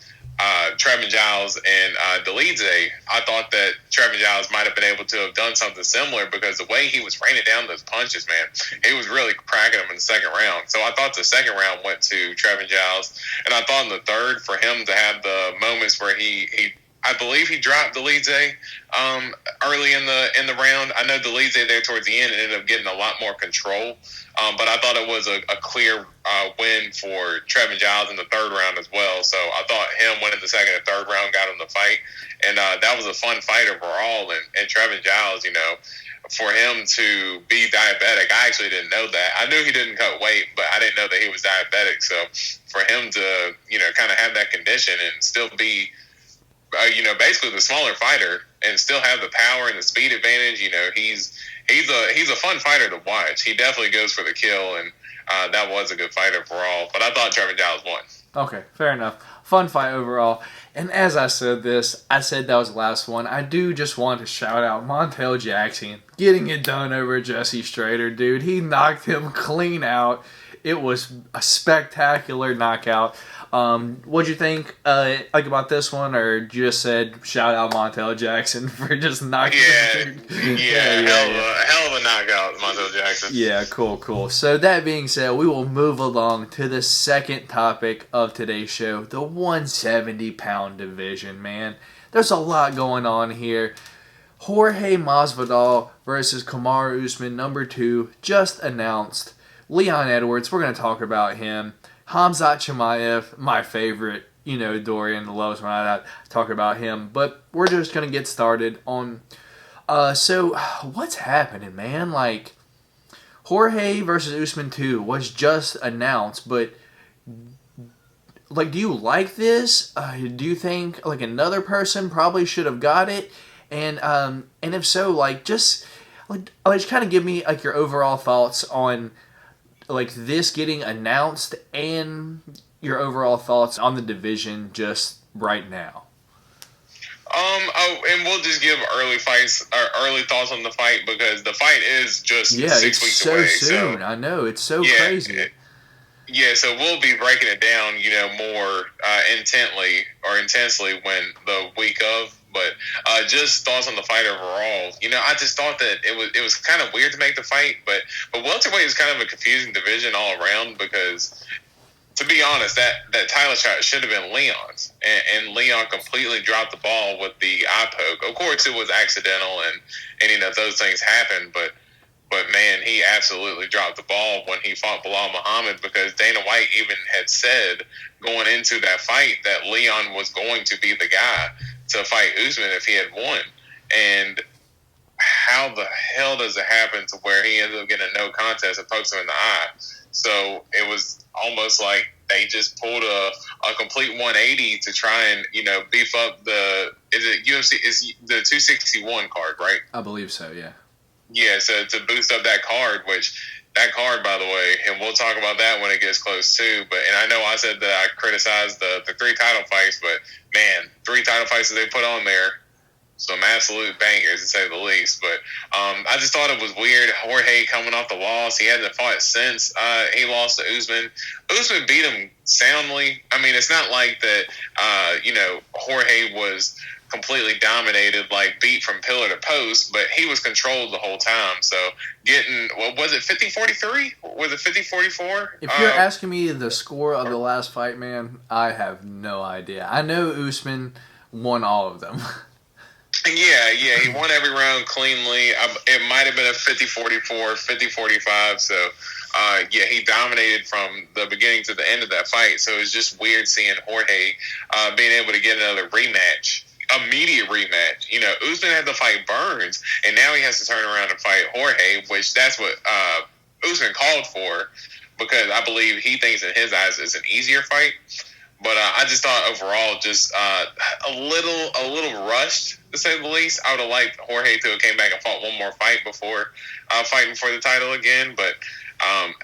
[SPEAKER 2] Trevin Giles and Dolidze. I thought that Trevin Giles might have been able to have done something similar because the way he was raining down those punches, man, he was really cracking them in the second round. So I thought the second round went to Trevin Giles, and I thought in the third for him to have the moments where I believe he dropped Dolidze early in the round. I know Dolidze there towards the end ended up getting a lot more control, but I thought it was a clear win for Trevin Giles in the third round as well. So I thought him winning the second and third round got him the fight, and that was a fun fight overall. And Trevin Giles, for him to be diabetic, I actually didn't know that. I knew he didn't cut weight, but I didn't know that he was diabetic. So for him to kind of have that condition and still be basically the smaller fighter and still have the power and the speed advantage. He's a fun fighter to watch. He definitely goes for the kill, and that was a good fight overall. But I thought Trevin Giles won.
[SPEAKER 1] Okay, fair enough. Fun fight overall. And as I said that was the last one. I do just want to shout out Montel Jackson getting it done over Jesse Strader, dude. He knocked him clean out. It was a spectacular knockout. What'd you think about this one, or just said shout out Montel Jackson for just knocking him?
[SPEAKER 2] Hell of a knockout, Montel Jackson.
[SPEAKER 1] Yeah, cool. So that being said, we will move along to the second topic of today's show, the 170-pound division, man. There's a lot going on here. Jorge Masvidal versus Kamaru Usman, number 2, just announced. Leon Edwards, we're going to talk about him. Khamzat Chimaev, my favorite. You know, Dorian loves when I talk about him. But we're just going to get started on... So, what's happening, man? Like, Jorge versus Usman 2 was just announced, but... Like, do you like this? Do you think, like, another person probably should have got it? And if so, like, just kind of give me, like, your overall thoughts on... like this getting announced and your overall thoughts on the division just right now.
[SPEAKER 2] And we'll just give early thoughts on the fight because the fight is just 6 weeks away.
[SPEAKER 1] So soon. I know, it's so crazy.
[SPEAKER 2] So we'll be breaking it down, more intensely when the week of. But just thoughts on the fight overall. I just thought that it was kind of weird to make the fight, but welterweight is kind of a confusing division all around because, to be honest, that title shot should have been Leon's, and Leon completely dropped the ball with the eye poke. Of course, it was accidental, and those things happen, but man, he absolutely dropped the ball when he fought Bilal Muhammad because Dana White even had said going into that fight that Leon was going to be the guy to fight Usman if he had won. And how the hell does it happen to where he ended up getting a no contest and pokes him in the eye? So it was almost like they just pulled a complete 180 to try and, beef up UFC is the 261 card, right?
[SPEAKER 1] I believe so, yeah.
[SPEAKER 2] Yeah, so to boost up that card, that card, by the way, and we'll talk about that when it gets close too. And I know I said that I criticized the 3 title fights, but man, 3 title fights that they put on there, some absolute bangers to say the least. But I just thought it was weird. Jorge coming off the loss, he hasn't fought since he lost to Usman. Usman beat him soundly. I mean, it's not like that. Jorge was completely dominated, like beat from pillar to post, but he was controlled the whole time. So was it 50-43? Was it 50-44?
[SPEAKER 1] If you're asking me the score of the last fight, man, I have no idea. I know Usman won all of them.
[SPEAKER 2] Yeah, he won every round cleanly. It might have been a 50-44, 50-45. So, he dominated from the beginning to the end of that fight. So it was just weird seeing Jorge being able to get another rematch. Immediate rematch. Usman had to fight Burns, and now he has to turn around and fight Jorge, which that's what Usman called for, because I believe he thinks in his eyes it's an easier fight. But I just thought overall just a little rushed, to say the least. I would have liked Jorge to have came back and fought one more fight before fighting for the title again, but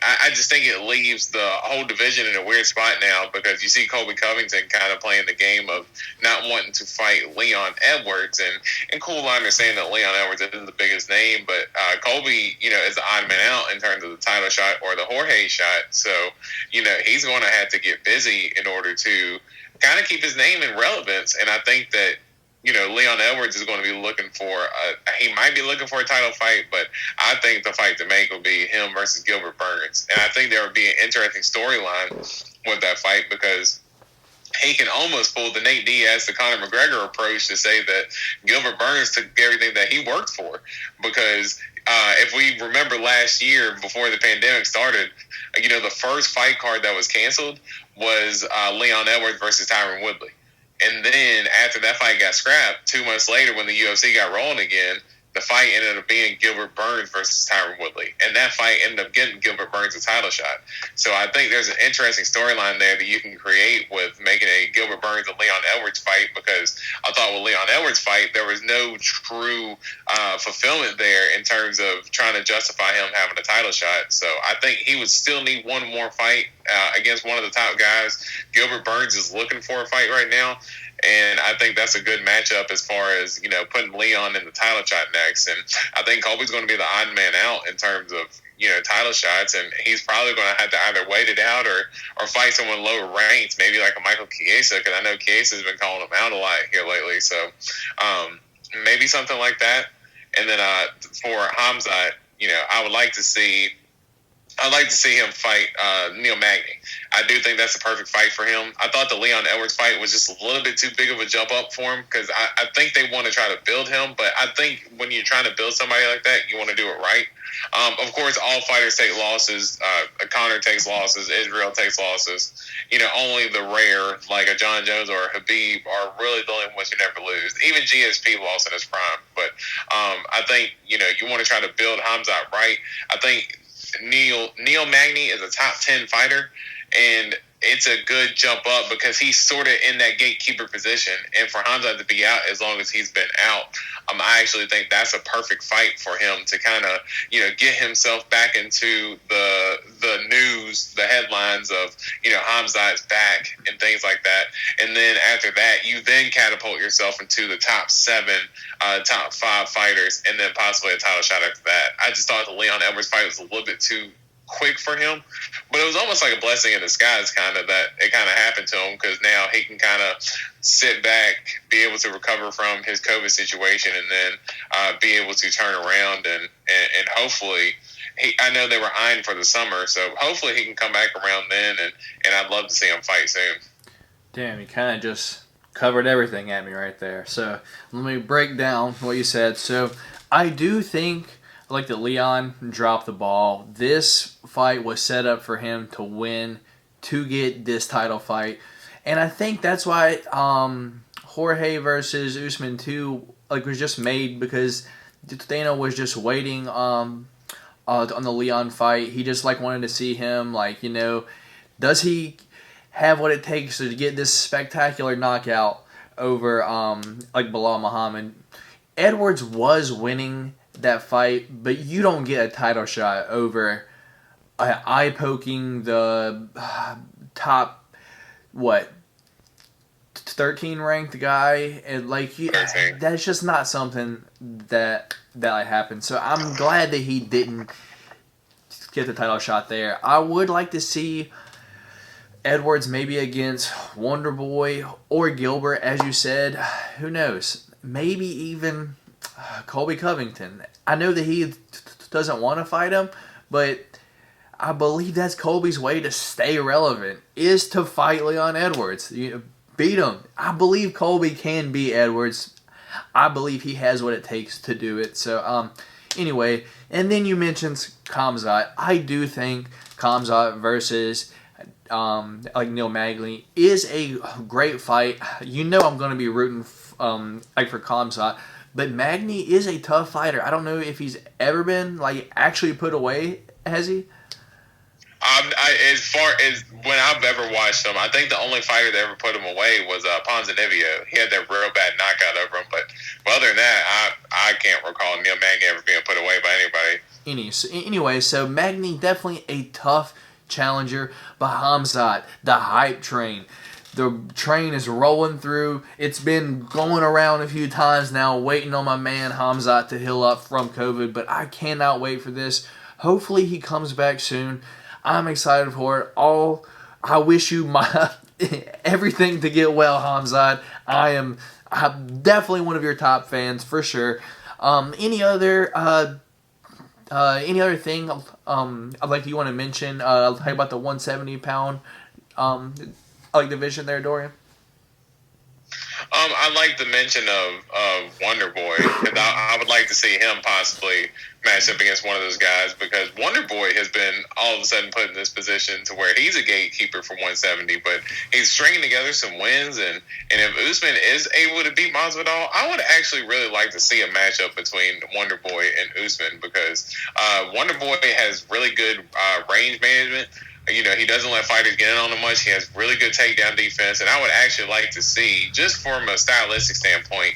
[SPEAKER 2] I just think it leaves the whole division in a weird spot now because you see Colby Covington kind of playing the game of not wanting to fight Leon Edwards. And cool, I understand that Leon Edwards isn't the biggest name, but Colby, is the odd man out in terms of the title shot or the Jorge shot. So, he's going to have to get busy in order to kind of keep his name in relevance. And I think that, Leon Edwards is going to be looking for he might be looking for a title fight, but I think the fight to make will be him versus Gilbert Burns. And I think there would be an interesting storyline with that fight because he can almost pull the Nate Diaz to Conor McGregor approach to say that Gilbert Burns took everything that he worked for. Because if we remember last year before the pandemic started, the first fight card that was canceled was Leon Edwards versus Tyron Woodley. And then after that fight got scrapped, 2 months later when the UFC got rolling again, the fight ended up being Gilbert Burns versus Tyron Woodley. And that fight ended up getting Gilbert Burns a title shot. So I think there's an interesting storyline there that you can create with making a Gilbert Burns and Leon Edwards fight, because I thought with Leon Edwards' fight, there was no true fulfillment there in terms of trying to justify him having a title shot. So I think he would still need one more fight against one of the top guys. Gilbert Burns is looking for a fight right now, and I think that's a good matchup as far as, putting Leon in the title shot next. And I think Colby's going to be the odd man out in terms of, title shots, and he's probably going to have to either wait it out or fight someone lower ranked, maybe like a Michael Chiesa, because I know Chiesa's been calling him out a lot here lately. So maybe something like that. And then for Khamzat, I would like to see him fight Neil Magny. I do think that's a perfect fight for him. I thought the Leon Edwards fight was just a little bit too big of a jump up for him, because I think they want to try to build him. But I think when you're trying to build somebody like that, you want to do it right. Of course, all fighters take losses. Conor takes losses. Israel takes losses. Only the rare, like a John Jones or a Habib, are really the only ones who never lose. Even GSP lost in his prime. But I think, you want to try to build Khamzat right. I think Neil Magny is a top 10 fighter, and it's a good jump up because he's sort of in that gatekeeper position. And for Khamzat to be out as long as he's been out, I actually think that's a perfect fight for him to kind of, get himself back into the news, the headlines of, Khamzat's back and things like that. And then after that, you then catapult yourself into the top 7, top 5 fighters, and then possibly a title shot after that. I just thought the Leon Edwards fight was a little bit too quick for him, but it was almost like a blessing in disguise, kind of, that it kind of happened to him, because now he can kind of sit back, be able to recover from his COVID situation, and then be able to turn around and hopefully, I know they were eyeing for the summer, so hopefully he can come back around then, and I'd love to see him fight soon.
[SPEAKER 1] Damn, you kind of just covered everything at me right there. So let me break down what you said. So I do think, like, that Leon dropped the ball. This fight was set up for him to win, to get this title fight. And I think that's why Jorge versus Usman 2 was just made, because Dana was just waiting on the Leon fight. He just wanted to see him, does he have what it takes to get this spectacular knockout over Bilal Muhammad. Edwards was winning that fight, but you don't get a title shot over eye-poking the top 13 ranked guy, and that's just not something that happened. So I'm glad that he didn't get the title shot there. I would like to see Edwards maybe against Wonder Boy or Gilbert, as you said. Who knows? Maybe even Colby Covington. I know that he doesn't want to fight him, but I believe that's Colby's way to stay relevant, is to fight Leon Edwards. Beat him. I believe Colby can beat Edwards. I believe he has what it takes to do it. So, anyway, and then you mentioned Khamzat. I do think Khamzat versus Neil Magny is a great fight. I'm going to be rooting for Khamzat. But Magny is a tough fighter. I don't know if he's ever been actually put away. Has he?
[SPEAKER 2] As far as when I've ever watched him, I think the only fighter that ever put him away was Ponzinibbio. He had that real bad knockout over him. But other than that, I can't recall Neil Magny ever being put away by anybody.
[SPEAKER 1] Anyway, so Magny definitely a tough challenger. But Khamzat, the hype train. The train is rolling through. It's been going around a few times now, waiting on my man Khamzat to heal up from COVID. But I cannot wait for this. Hopefully he comes back soon. I'm excited for it. I wish you everything to get well, Khamzat. I'm definitely one of your top fans for sure. Any other thing you want to mention? Talk about the 170 pound division there, Dorian.
[SPEAKER 2] I'd like to mention of Wonder Boy, because I would like to see him possibly match up against one of those guys, because Wonder Boy has been all of a sudden put in this position to where he's a gatekeeper for 170, but he's stringing together some wins, and if Usman is able to beat Masvidal, I would actually really like to see a matchup between Wonder Boy and Usman, because Wonder Boy has really good range management. He doesn't let fighters get in on him much. He has really good takedown defense, and I would actually like to see, just from a stylistic standpoint,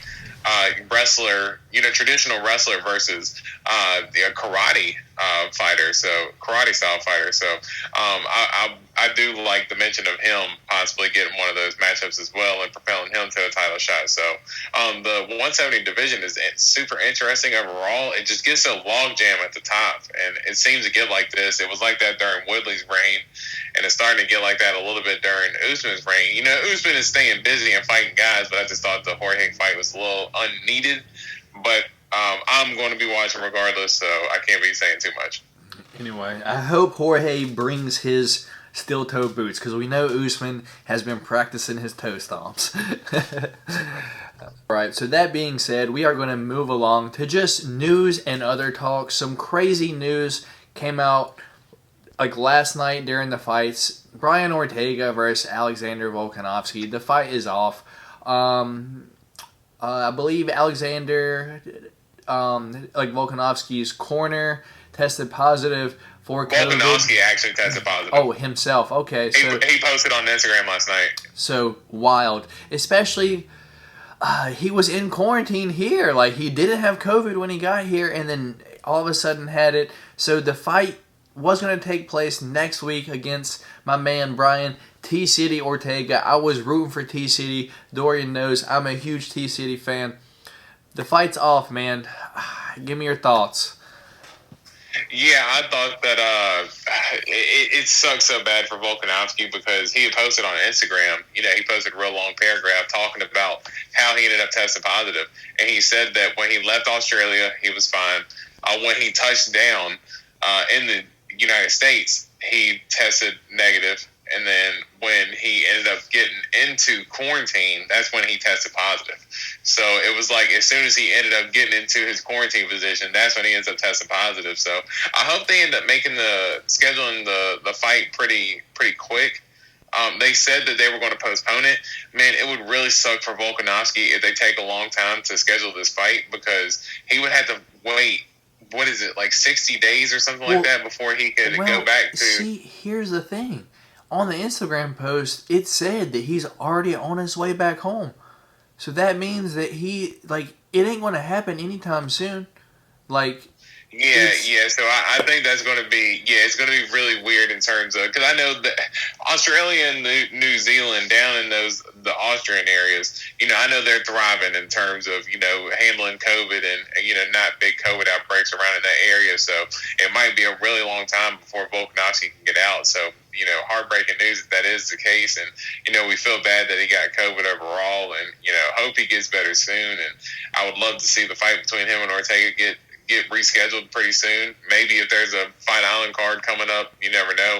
[SPEAKER 2] wrestler traditional wrestler versus the karate fighter, so karate style fighter. So I do like the mention of him possibly getting one of those matchups as well and propelling him to a title shot. So the 170 division is super interesting overall. It just gets a log jam at the top, and it seems to get like this. It was like that during Woodley's reign, and it's starting to get like that a little bit during Usman's reign. Usman is staying busy and fighting guys, but I just thought the Jorge fight was a little unneeded. But I'm going to be watching regardless, so I can't be saying too much.
[SPEAKER 1] Anyway, I hope Jorge brings his steel-toe boots, because we know Usman has been practicing his toe stomps. Alright, so that being said, we are going to move along to just news and other talk. Some crazy news came out like last night during the fights. Brian Ortega versus Alexander Volkanovski. The fight is off. I believe Alexander, Volkanovski's corner tested positive for COVID.
[SPEAKER 2] Volkanovski actually tested positive.
[SPEAKER 1] Oh, himself. Okay. So
[SPEAKER 2] he posted on Instagram last night.
[SPEAKER 1] So wild. Especially, he was in quarantine here. Like, he didn't have COVID when he got here, and then all of a sudden had it. So the fight was going to take place next week against my man Brian T-City Ortega. I was rooting for T-City. Dorian knows I'm a huge T-City fan. The fight's off, man. Give me your thoughts.
[SPEAKER 2] Yeah, I thought that it sucks so bad for Volkanovski because he had posted on Instagram. He posted a real long paragraph talking about how he ended up testing positive. And he said that when he left Australia, he was fine. When he touched down in the United States, he tested negative. And then when he ended up getting into quarantine, that's when he tested positive. So it was like as soon as he ended up getting into his quarantine position, that's when he ends up testing positive. So I hope they end up scheduling the fight pretty quick. They said that they were going to postpone it. Man, it would really suck for Volkanovski if they take a long time to schedule this fight because he would have to wait. What is it, like 60 days or something like that before he could go back to...
[SPEAKER 1] See, here's the thing. On the Instagram post, it said that he's already on his way back home. So that means that it ain't going to happen anytime soon.
[SPEAKER 2] Yeah. So I think that's going to be, it's going to be really weird in terms of, because I know that Australia and New Zealand down in the Austrian areas, I know they're thriving in terms of, handling COVID and, not big COVID outbreaks around in that area. So it might be a really long time before Volkanovski can get out. So, heartbreaking news if that is the case. And, we feel bad that he got COVID overall and, hope he gets better soon. And I would love to see the fight between him and Ortega get rescheduled pretty soon. Maybe if there's a Fight Island card coming up, you never know.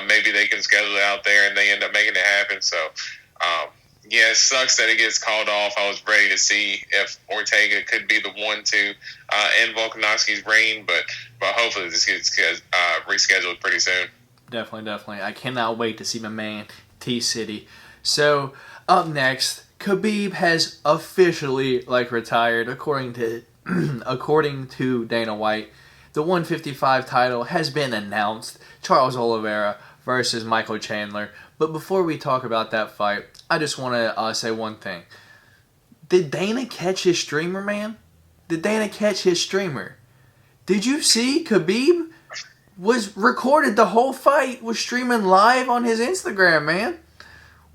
[SPEAKER 2] Maybe they can schedule it out there and they end up making it happen. So, it sucks that it gets called off. I was ready to see if Ortega could be the one to end Volkanovski's reign, but hopefully this gets rescheduled pretty soon.
[SPEAKER 1] Definitely. I cannot wait to see my man T-City. So, up next, Khabib has officially retired according to Dana White. The 155 title has been announced. Charles Oliveira versus Michael Chandler. But before we talk about that fight, I just want to say one thing. Did Dana catch his streamer, man? Did Dana catch his streamer? Did you see Khabib was recorded the whole fight, was streaming live on his Instagram, man?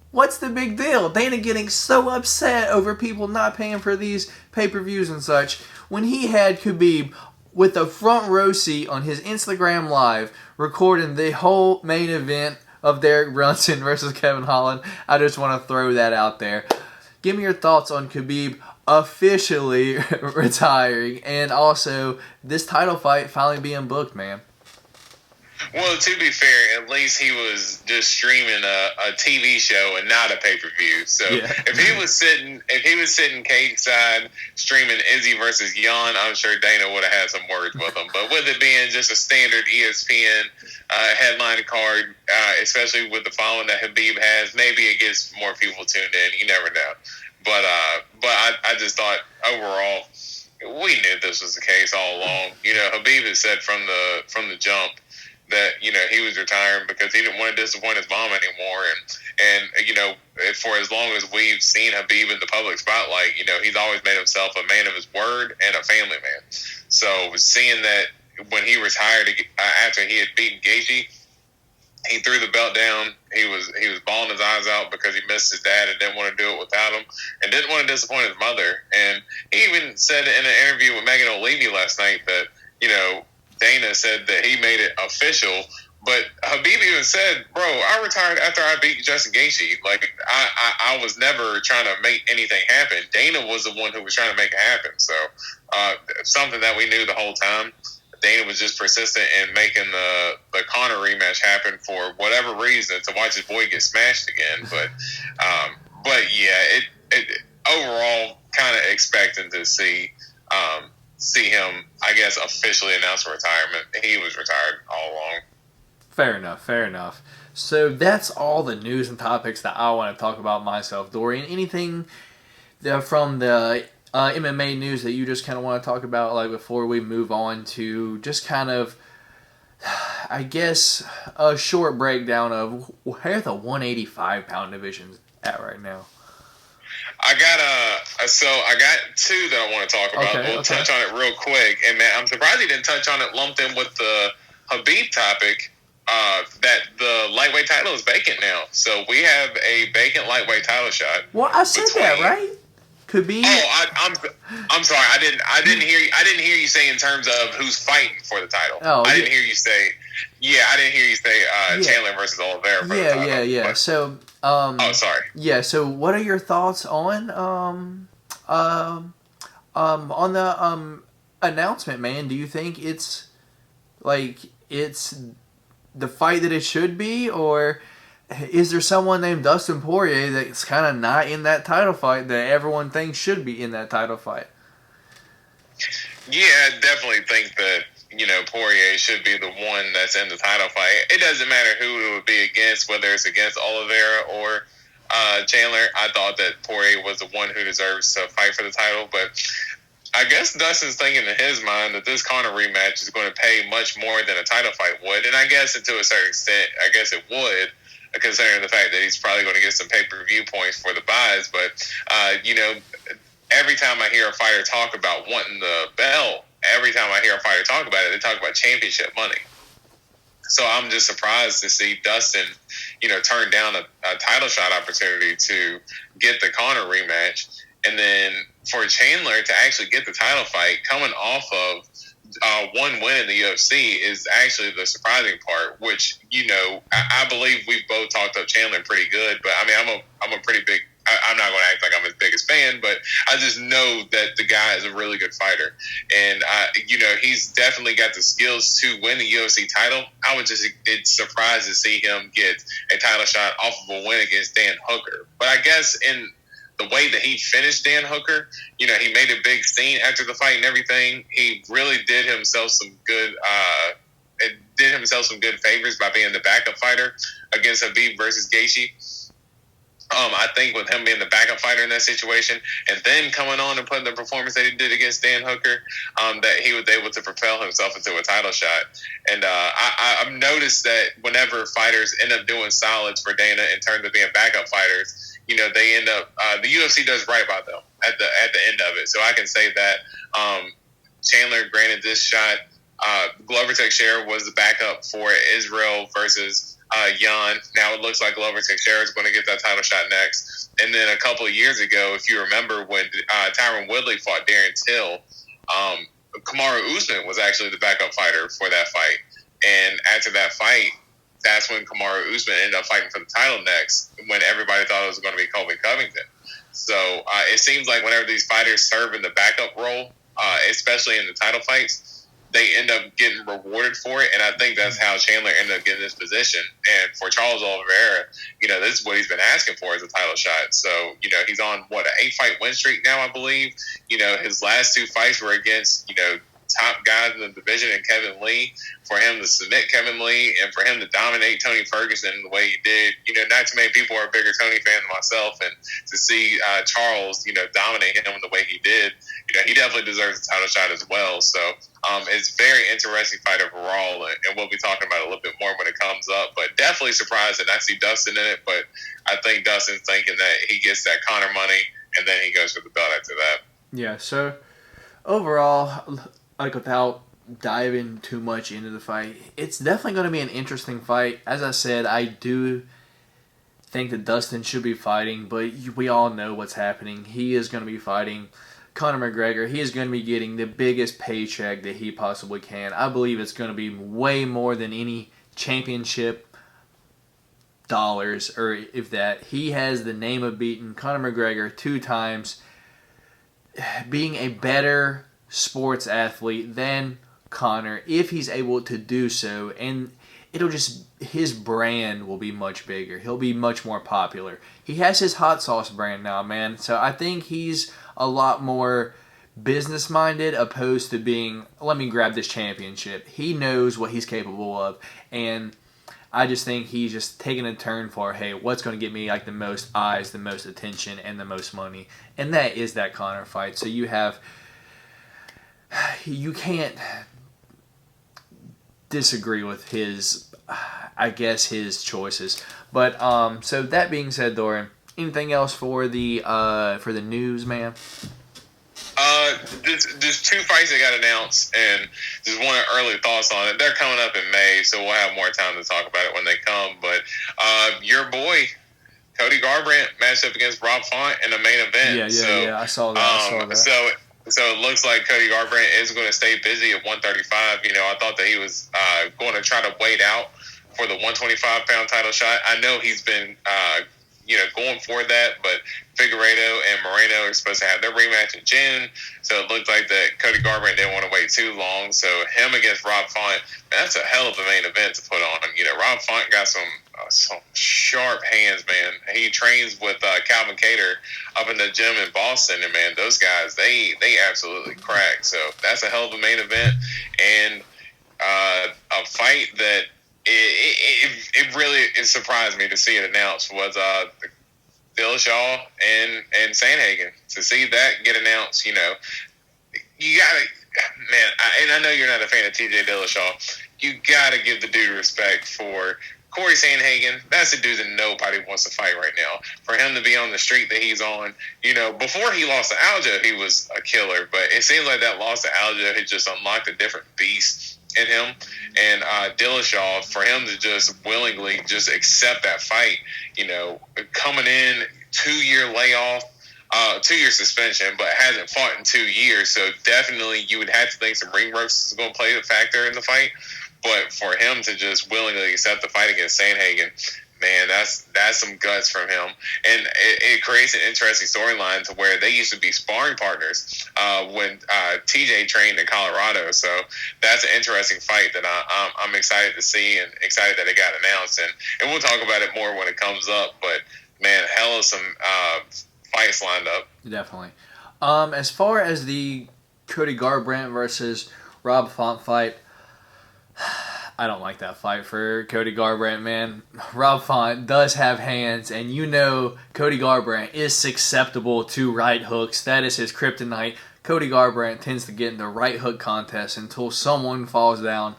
[SPEAKER 1] What's the big deal? Dana getting so upset over people not paying for these pay-per-views and such. When he had Khabib with a front row seat on his Instagram live recording the whole main event of Derek Brunson versus Kevin Holland, I just want to throw that out there. Give me your thoughts on Khabib officially retiring and also this title fight finally being booked, man.
[SPEAKER 2] Well, to be fair, at least he was just streaming a TV show and not a pay-per-view. So if he was sitting cage side streaming Izzy versus Jan, I'm sure Dana would have had some words with him. But with it being just a standard ESPN headline card, especially with the following that Khabib has, maybe it gets more people tuned in. You never know. But I just thought overall we knew this was the case all along. Khabib has said from the jump that, he was retiring because he didn't want to disappoint his mom anymore. And for as long as we've seen Khabib in the public spotlight, he's always made himself a man of his word and a family man. So seeing that when he retired after he had beaten Gaethje, he threw the belt down. He was bawling his eyes out because he missed his dad and didn't want to do it without him, and didn't want to disappoint his mother. And he even said in an interview with Megan O'Leary last night that Dana said that he made it official. But Khabib even said, "Bro, I retired after I beat Justin Gaethje. Like I was never trying to make anything happen. Dana was the one who was trying to make it happen." So something that we knew the whole time. Dana was just persistent in making the Conor rematch happen for whatever reason, to watch his boy get smashed again. But yeah, it overall kind of expecting to see him, I guess, officially announce retirement. He was retired all along.
[SPEAKER 1] Fair enough. So that's all the news and topics that I want to talk about myself, Dorian. Anything from the MMA news that you just kind of want to talk about, like, before we move on to just kind of, I guess, a short breakdown of where the 185-pound division's at right now?
[SPEAKER 2] I got two that I want to talk about. We'll touch on it real quick. And man, I'm surprised he didn't touch on it, lumped in with the Khabib topic. That the lightweight title is vacant now, so we have a vacant lightweight title shot.
[SPEAKER 1] Well, I said that, right? Could be.
[SPEAKER 2] Oh, I'm sorry. I didn't hear you. I didn't hear you say in terms of who's fighting for the title.
[SPEAKER 1] Oh,
[SPEAKER 2] I didn't hear you say. Yeah, I didn't hear you say Chandler versus Oliveira for the title.
[SPEAKER 1] Yeah.
[SPEAKER 2] But,
[SPEAKER 1] so.
[SPEAKER 2] Oh, sorry.
[SPEAKER 1] Yeah. So, what are your thoughts on the announcement, man? Do you think it's the fight that it should be, or is there someone named Dustin Poirier that's kind of not in that title fight that everyone thinks should be in that title fight?
[SPEAKER 2] Yeah, I definitely think that, Poirier should be the one that's in the title fight. It doesn't matter who it would be against, whether it's against Oliveira or Chandler. I thought that Poirier was the one who deserves to fight for the title, but I guess Dustin's thinking in his mind that this Conor rematch is going to pay much more than a title fight would, and I guess to a certain extent, I guess it would, considering the fact that he's probably going to get some pay-per-view points for the buys. But, every time I hear a fighter talk about wanting the belt, every time I hear a fighter talk about it, they talk about championship money. So I'm just surprised to see Dustin, turn down a title shot opportunity to get the Conor rematch. And then for Chandler to actually get the title fight coming off of one win in the UFC is actually the surprising part, which, I believe we've both talked up Chandler pretty good, but I mean, I'm a pretty big, I'm not going to act like I'm his biggest fan, but I just know that the guy is a really good fighter. And, he's definitely got the skills to win the UFC title. It's surprised to see him get a title shot off of a win against Dan Hooker. But I guess in the way that he finished Dan Hooker, he made a big scene after the fight and everything. He really did himself some good favors by being the backup fighter against Khabib versus Gaethje. I think with him being the backup fighter in that situation, and then coming on and putting the performance that he did against Dan Hooker, that he was able to propel himself into a title shot. And I've noticed that whenever fighters end up doing solids for Dana in terms of being backup fighters, they end up the UFC does right by them at the end of it. So I can say that Chandler granted this shot. Glover Teixeira was the backup for Israel versus Jan. Now it looks like Glover Teixeira is going to get that title shot next. And then a couple of years ago, if you remember, when Tyron Woodley fought Darren Till, Kamaru Usman was actually the backup fighter for that fight. And after that fight, that's when Kamaru Usman ended up fighting for the title next, when everybody thought it was going to be Colby Covington. So it seems like whenever these fighters serve in the backup role, especially in the title fights, they end up getting rewarded for it. And I think that's how Chandler ended up getting this position. And for Charles Oliveira, this is what he's been asking for, as a title shot. So, he's on, an 8-fight win streak now, I believe. His last 2 fights were against, top guys in the division and Kevin Lee. For him to submit Kevin Lee and for him to dominate Tony Ferguson the way he did, not too many people are a bigger Tony fan than myself, and to see Charles, dominate him the way he did, he definitely deserves a title shot as well. So it's a very interesting fight overall, and we'll be talking about it a little bit more when it comes up. But definitely surprised that I see Dustin in it. But I think Dustin's thinking that he gets that Conor money, and then he goes for the belt after that.
[SPEAKER 1] Yeah. So overall, like without diving too much into the fight, it's definitely going to be an interesting fight. As I said, I do think that Dustin should be fighting, but we all know what's happening. He is going to be fighting Conor McGregor. He is going to be getting the biggest paycheck that he possibly can. I believe it's going to be way more than any championship dollars, or if that. He has the name of beating Conor McGregor 2 times, being a better sports athlete than Conor, if he's able to do so, and his brand will be much bigger. He'll be much more popular. He has his hot sauce brand now, man. So I think he's a lot more business minded opposed to being, let me grab this championship. He knows what he's capable of, and I just think he's just taking a turn for, hey, what's going to get me like the most eyes, the most attention, and the most money, and that is that Conor fight. So you can't disagree with his choices. But so that being said, Dorian, anything else for the news, man?
[SPEAKER 2] There's 2 fights that got announced, and just one early thoughts on it. They're coming up in May, so we'll have more time to talk about it when they come. But your boy Cody Garbrandt matched up against Rob Font in the main event.
[SPEAKER 1] Yeah, I saw that.
[SPEAKER 2] So it looks like Cody Garbrandt is going to stay busy at 135. I thought that he was going to try to wait out for the 125-pound title shot. I know he's been, going for that, but Figueiredo and Moreno are supposed to have their rematch in June. So it looked like that Cody Garbrandt didn't want to wait too long. So him against Rob Font, that's a hell of a main event to put on. Rob Font got some sharp hands, man. He trains with Calvin Kattar up in the gym in Boston, and man, those guys, they absolutely crack. So that's a hell of a main event, and a fight that it really surprised me to see it announced was Dillashaw and Sandhagen. To see that get announced, you gotta, man. And I know you're not a fan of TJ Dillashaw. You gotta give the dude respect for Corey Sandhagen. That's a dude that nobody wants to fight right now. For him to be on the streak that he's on, before he lost to Aljo, he was a killer. But it seems like that loss to Aljo had just unlocked a different beast in him. And Dillashaw, for him to just willingly just accept that fight, coming in 2-year layoff, 2-year suspension, but hasn't fought in 2 years. So definitely you would have to think some ring rust is going to play a factor in the fight. But for him to just willingly accept the fight against Sandhagen, man, that's some guts from him. And it creates an interesting storyline to where they used to be sparring partners when TJ trained in Colorado. So that's an interesting fight that I'm excited to see and excited that it got announced. And we'll talk about it more when it comes up. But, man, hell of some fights lined up.
[SPEAKER 1] Definitely. As far as the Cody Garbrandt versus Rob Font fight, I don't like that fight for Cody Garbrandt, man. Rob Font does have hands, and Cody Garbrandt is susceptible to right hooks. That is his kryptonite. Cody Garbrandt tends to get into right hook contests until someone falls down.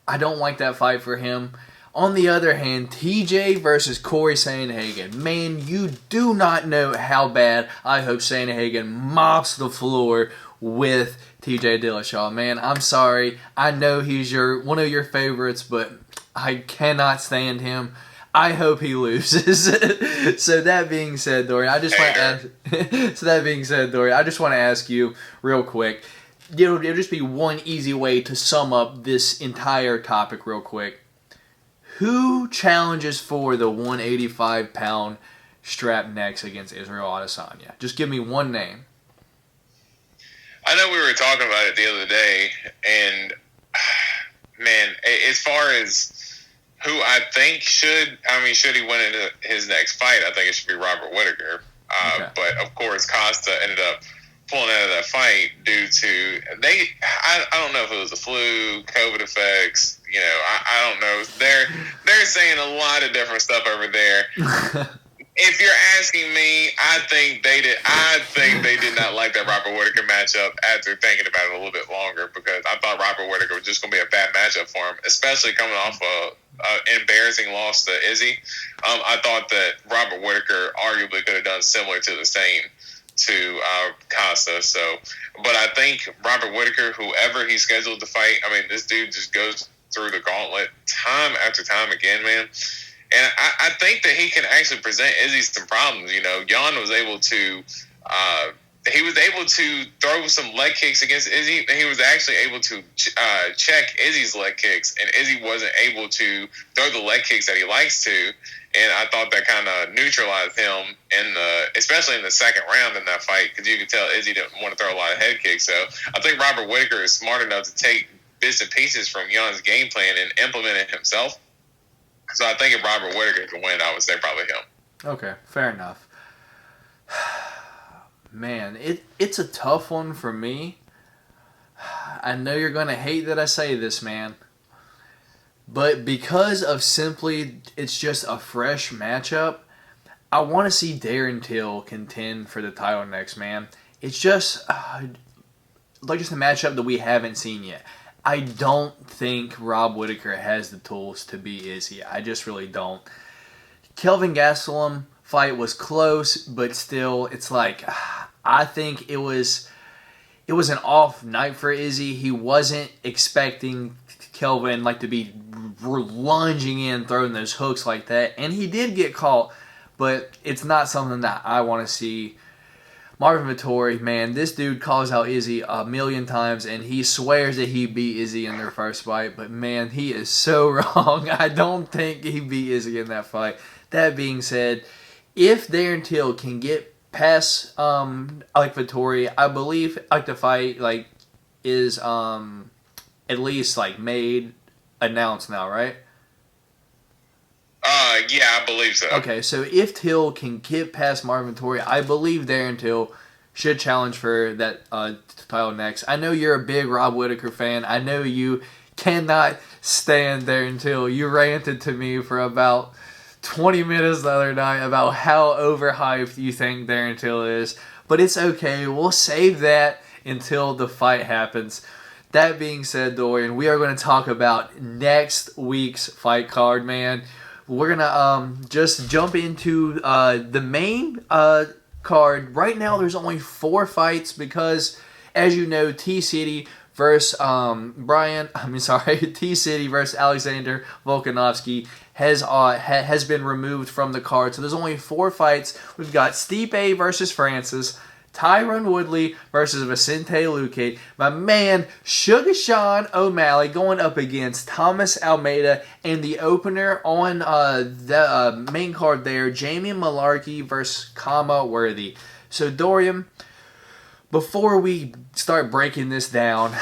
[SPEAKER 1] I don't like that fight for him. On the other hand, TJ versus Corey Sandhagen. Man, you do not know how bad I hope Sandhagen mops the floor with TJ Dillashaw. Man, I'm sorry. I know he's one of your favorites, but I cannot stand him. I hope he loses. So that being said, Dorian, I just want to ask you real quick. It'll just be one easy way to sum up this entire topic real quick. Who challenges for the 185-pound strap next against Israel Adesanya? Just give me one name.
[SPEAKER 2] I know we were talking about it the other day, and man, as far as who I think should he win into his next fight, I think it should be Robert Whittaker. Okay. But of course, Costa ended up pulling out of that fight due to I don't know if it was the flu, COVID effects. I don't know. They're saying a lot of different stuff over there. If you're asking me, I think they did. I think they did not like that Robert Whittaker matchup after thinking about it a little bit longer, because I thought Robert Whittaker was just going to be a bad matchup for him, especially coming off an embarrassing loss to Izzy. I thought that Robert Whittaker arguably could have done similar to the same to Costa. So, but I think Robert Whittaker, whoever he's scheduled to fight, I mean, this dude just goes through the gauntlet time after time again, man. And I think that he can actually present Izzy some problems. You know, Jan was able to throw some leg kicks against Izzy, and he was actually able to check Izzy's leg kicks, and Izzy wasn't able to throw the leg kicks that he likes to. And I thought that kind of neutralized him especially in the second round in that fight, because you could tell Izzy didn't want to throw a lot of head kicks. So I think Robert Whittaker is smart enough to take bits and pieces from Jan's game plan and implement it himself. So I think if Robert Whittaker can win, I would say probably him.
[SPEAKER 1] Okay, fair enough. Man, it's a tough one for me. I know you're going to hate that I say this, man. But because of simply it's just a fresh matchup, I want to see Darren Till contend for the title next, man. It's just like just a matchup that we haven't seen yet. I don't think Rob Whittaker has the tools to beat Izzy. I just really don't. Kelvin Gastelum fight was close, but still, it's like, I think it was an off night for Izzy. He wasn't expecting Kelvin to be lunging in, throwing those hooks like that, and he did get caught, but it's not something that I want to see. Marvin Vettori, man, this dude calls out Izzy a million times, and he swears that he beat Izzy in their first fight. But, man, he is so wrong. I don't think he beat Izzy in that fight. That being said, if Darren Till can get past Vettori, I believe the fight is at least announced now, right?
[SPEAKER 2] Yeah, I believe so.
[SPEAKER 1] Okay, so if Till can get past Marvin Vettori, I believe Darren Till should challenge for that title next. I know you're a big Rob Whittaker fan. I know you cannot stand Darren Till. You ranted to me for about 20 minutes the other night about how overhyped you think Darren Till is. But it's okay. We'll save that until the fight happens. That being said, Dorian, we are going to talk about next week's fight card, man. We're going to just jump into the main card. Right now, there's only 4 fights because, as you know, T-City versus T-City versus Alexander Volkanovski has been removed from the card. So there's only 4 fights. We've got Stipe versus Francis, Tyron Woodley versus Vicente Luque, my man Sugar Sean O'Malley going up against Thomas Almeida, and the opener on the main card there, Jamie Malarkey versus Kama Worthy. So Dorian, before we start breaking this down,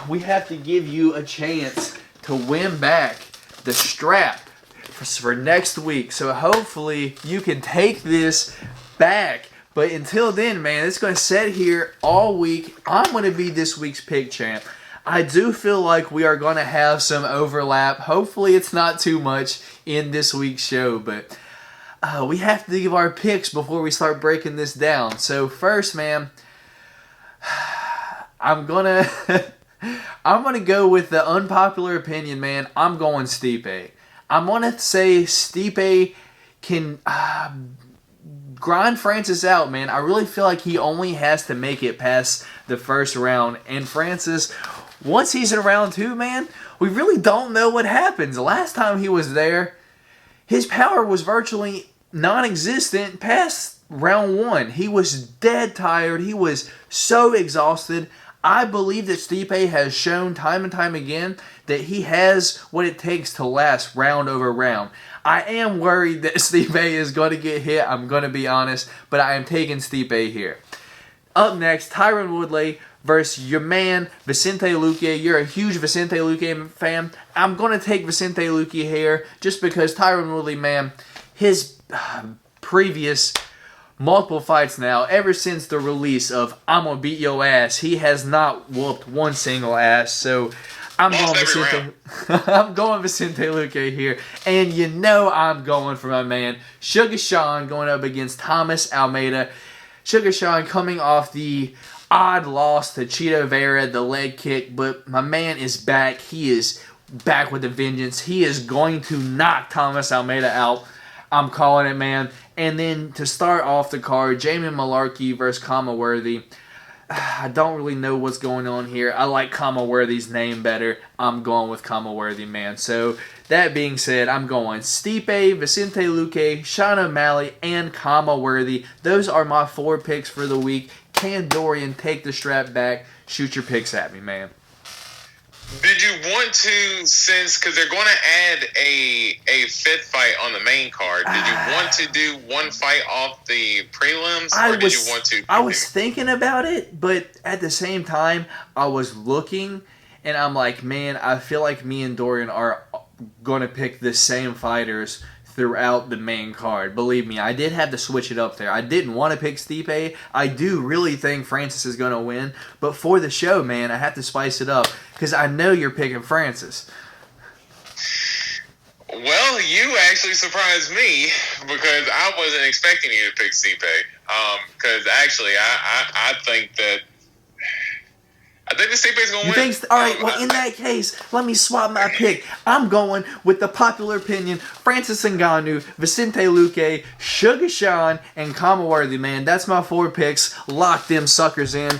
[SPEAKER 1] we have to give you a chance to win back the strap for next week. So hopefully you can take this back. But until then, man, it's going to sit here all week. I'm going to be this week's pick champ. I do feel like we are going to have some overlap. Hopefully it's not too much in this week's show. But we have to give our picks before we start breaking this down. So first, man, I'm going to go with the unpopular opinion, man. I'm going Stipe. I'm going to say Stipe can grind Francis out, man. I really feel like he only has to make it past the first round. And Francis, once he's in round 2, man, we really don't know what happens. Last time he was there, his power was virtually non-existent past round 1. He was dead tired. He was so exhausted. I believe that Stipe has shown time and time again that he has what it takes to last round over round. I am worried that Stipe is going to get hit, I'm going to be honest, but I am taking Stipe here. Up next, Tyron Woodley versus your man, Vicente Luque. You're a huge Vicente Luque fan. I'm going to take Vicente Luque here just because Tyron Woodley, man, his previous multiple fights now, ever since the release of I'm Gonna Beat Your Ass, he has not whooped one single ass. So I'm
[SPEAKER 2] Lost
[SPEAKER 1] going
[SPEAKER 2] every
[SPEAKER 1] Vicente.
[SPEAKER 2] round.
[SPEAKER 1] I'm going Vicente Luque here, and you know I'm going for my man Suga Sean going up against Thomas Almeida. Suga Sean coming off the odd loss to Cheeto Vera, the leg kick, but my man is back. He is back with a vengeance. He is going to knock Thomas Almeida out. I'm calling it, man. And then to start off the card, Jamie Malarkey versus Kama Worthy. I don't really know what's going on here. I like Kama Worthy's name better. I'm going with Kama Worthy, man. So, that being said, I'm going Stipe, Vicente Luque, Sean O'Malley, and Kama Worthy. Those are my 4 picks for the week. Can Dorian take the strap back? Shoot your picks at me, man.
[SPEAKER 2] Did you want to, since, because they're going to add a 5th fight on the main card, did you want to do one fight off the prelims, or did you want to?
[SPEAKER 1] I was thinking about it, but at the same time, I was looking, and I'm like, man, I feel like me and Dorian are going to pick the same fighters throughout the main card. Believe me, I did have to switch it up there. I didn't want to pick Stipe. I do really think Francis is going to win, but for the show, man, I have to spice it up because I know you're picking Francis.
[SPEAKER 2] Well, you actually surprised me because I wasn't expecting you to pick Stipe. Because actually, I think that I think the Stipe's going to win.
[SPEAKER 1] All right, well, in that case, let me swap my pick. I'm going with the popular opinion, Francis Ngannou, Vicente Luque, Suga Sean, and Kama Worthy, man. That's my 4 picks. Lock them suckers in.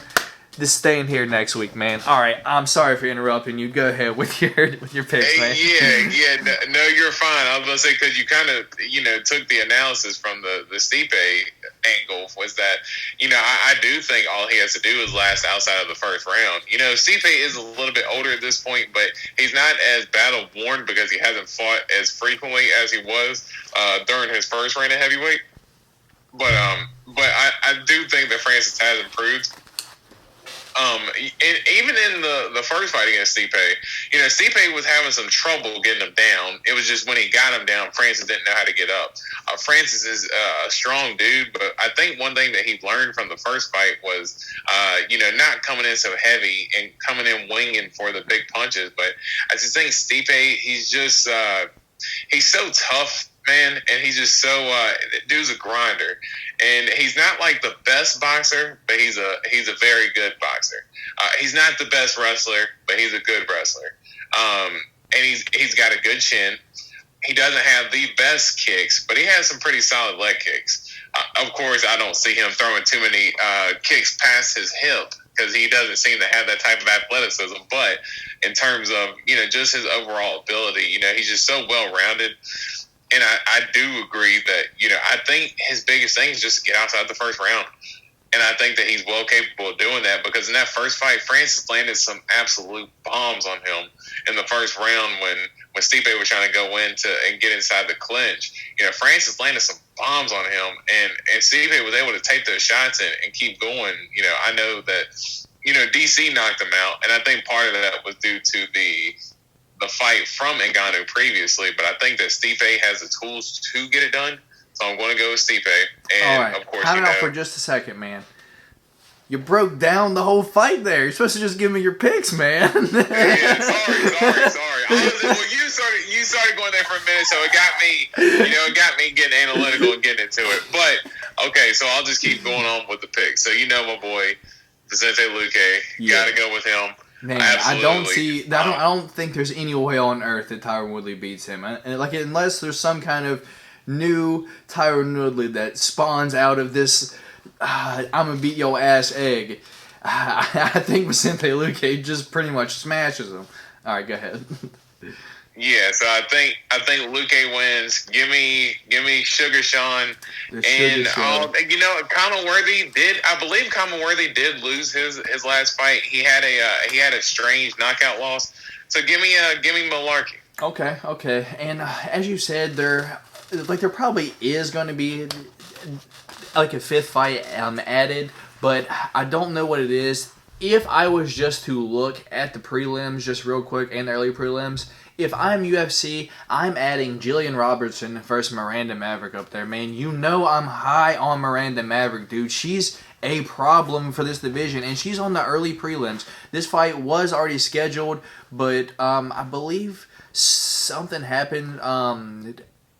[SPEAKER 1] Just staying here next week, man. All right, I'm sorry for interrupting you. Go ahead with your picks, man.
[SPEAKER 2] No, you're fine. I was going to say, because you kind of, took the analysis from the Stipe angle, was that, I do think all he has to do is last outside of the first round. Stipe is a little bit older at this point, but he's not as battle-worn because he hasn't fought as frequently as he was during his first reign of heavyweight. But I do think that Francis has improved. Even in the first fight against Stipe, Stipe was having some trouble getting him down. It was just when he got him down, Francis didn't know how to get up. Francis is a strong dude, but I think one thing that he learned from the first fight was, not coming in so heavy and coming in winging for the big punches. But I just think Stipe, he's just he's so tough, man, and he's just so dude's a grinder, and he's not like the best boxer, but he's a very good boxer. He's not the best wrestler, but he's a good wrestler, and he's got a good chin. He doesn't have the best kicks, but he has some pretty solid leg kicks. Of course, I don't see him throwing too many kicks past his hip because he doesn't seem to have that type of athleticism. But in terms of just his overall ability, he's just so well rounded. And I do agree that, I think his biggest thing is just to get outside the first round. And I think that he's well capable of doing that because in that first fight, Francis landed some absolute bombs on him in the first round when Stipe was trying to go in and get inside the clinch. Francis landed some bombs on him, and Stipe was able to take those shots and keep going. I know that, DC knocked him out, and I think part of that was due to the fight from Ngannou previously, but I think that Stipe has the tools to get it done. So I'm going to go with Stipe. And
[SPEAKER 1] all right,
[SPEAKER 2] of course,
[SPEAKER 1] time out for just a second, man. You broke down the whole fight there. You're supposed to just give me your picks, man.
[SPEAKER 2] Sorry. You started going there for a minute, so it got me getting analytical and getting into it. But okay, so I'll just keep going on with the picks. So my boy Vicente Luque, gotta go with him.
[SPEAKER 1] Man,
[SPEAKER 2] absolutely.
[SPEAKER 1] I don't think there's any way on earth that Tyron Woodley beats him. Unless there's some kind of new Tyron Woodley that spawns out of this I'm gonna beat your ass egg. I think Vicente Luque just pretty much smashes him. All right, go ahead.
[SPEAKER 2] Yeah, so I think Luque wins. Give me Suga Sean, and Kama Worthy did. I believe Kama Worthy did lose his last fight. He had a strange knockout loss. So give me Malarkey.
[SPEAKER 1] Okay, and as you said, there probably is going to be like a 5th fight added, but I don't know what it is. If I was just to look at the prelims just real quick and the early prelims, if I'm UFC, I'm adding Jillian Robertson versus Miranda Maverick up there, man. I'm high on Miranda Maverick, dude. She's a problem for this division, and she's on the early prelims. This fight was already scheduled, but I believe something happened.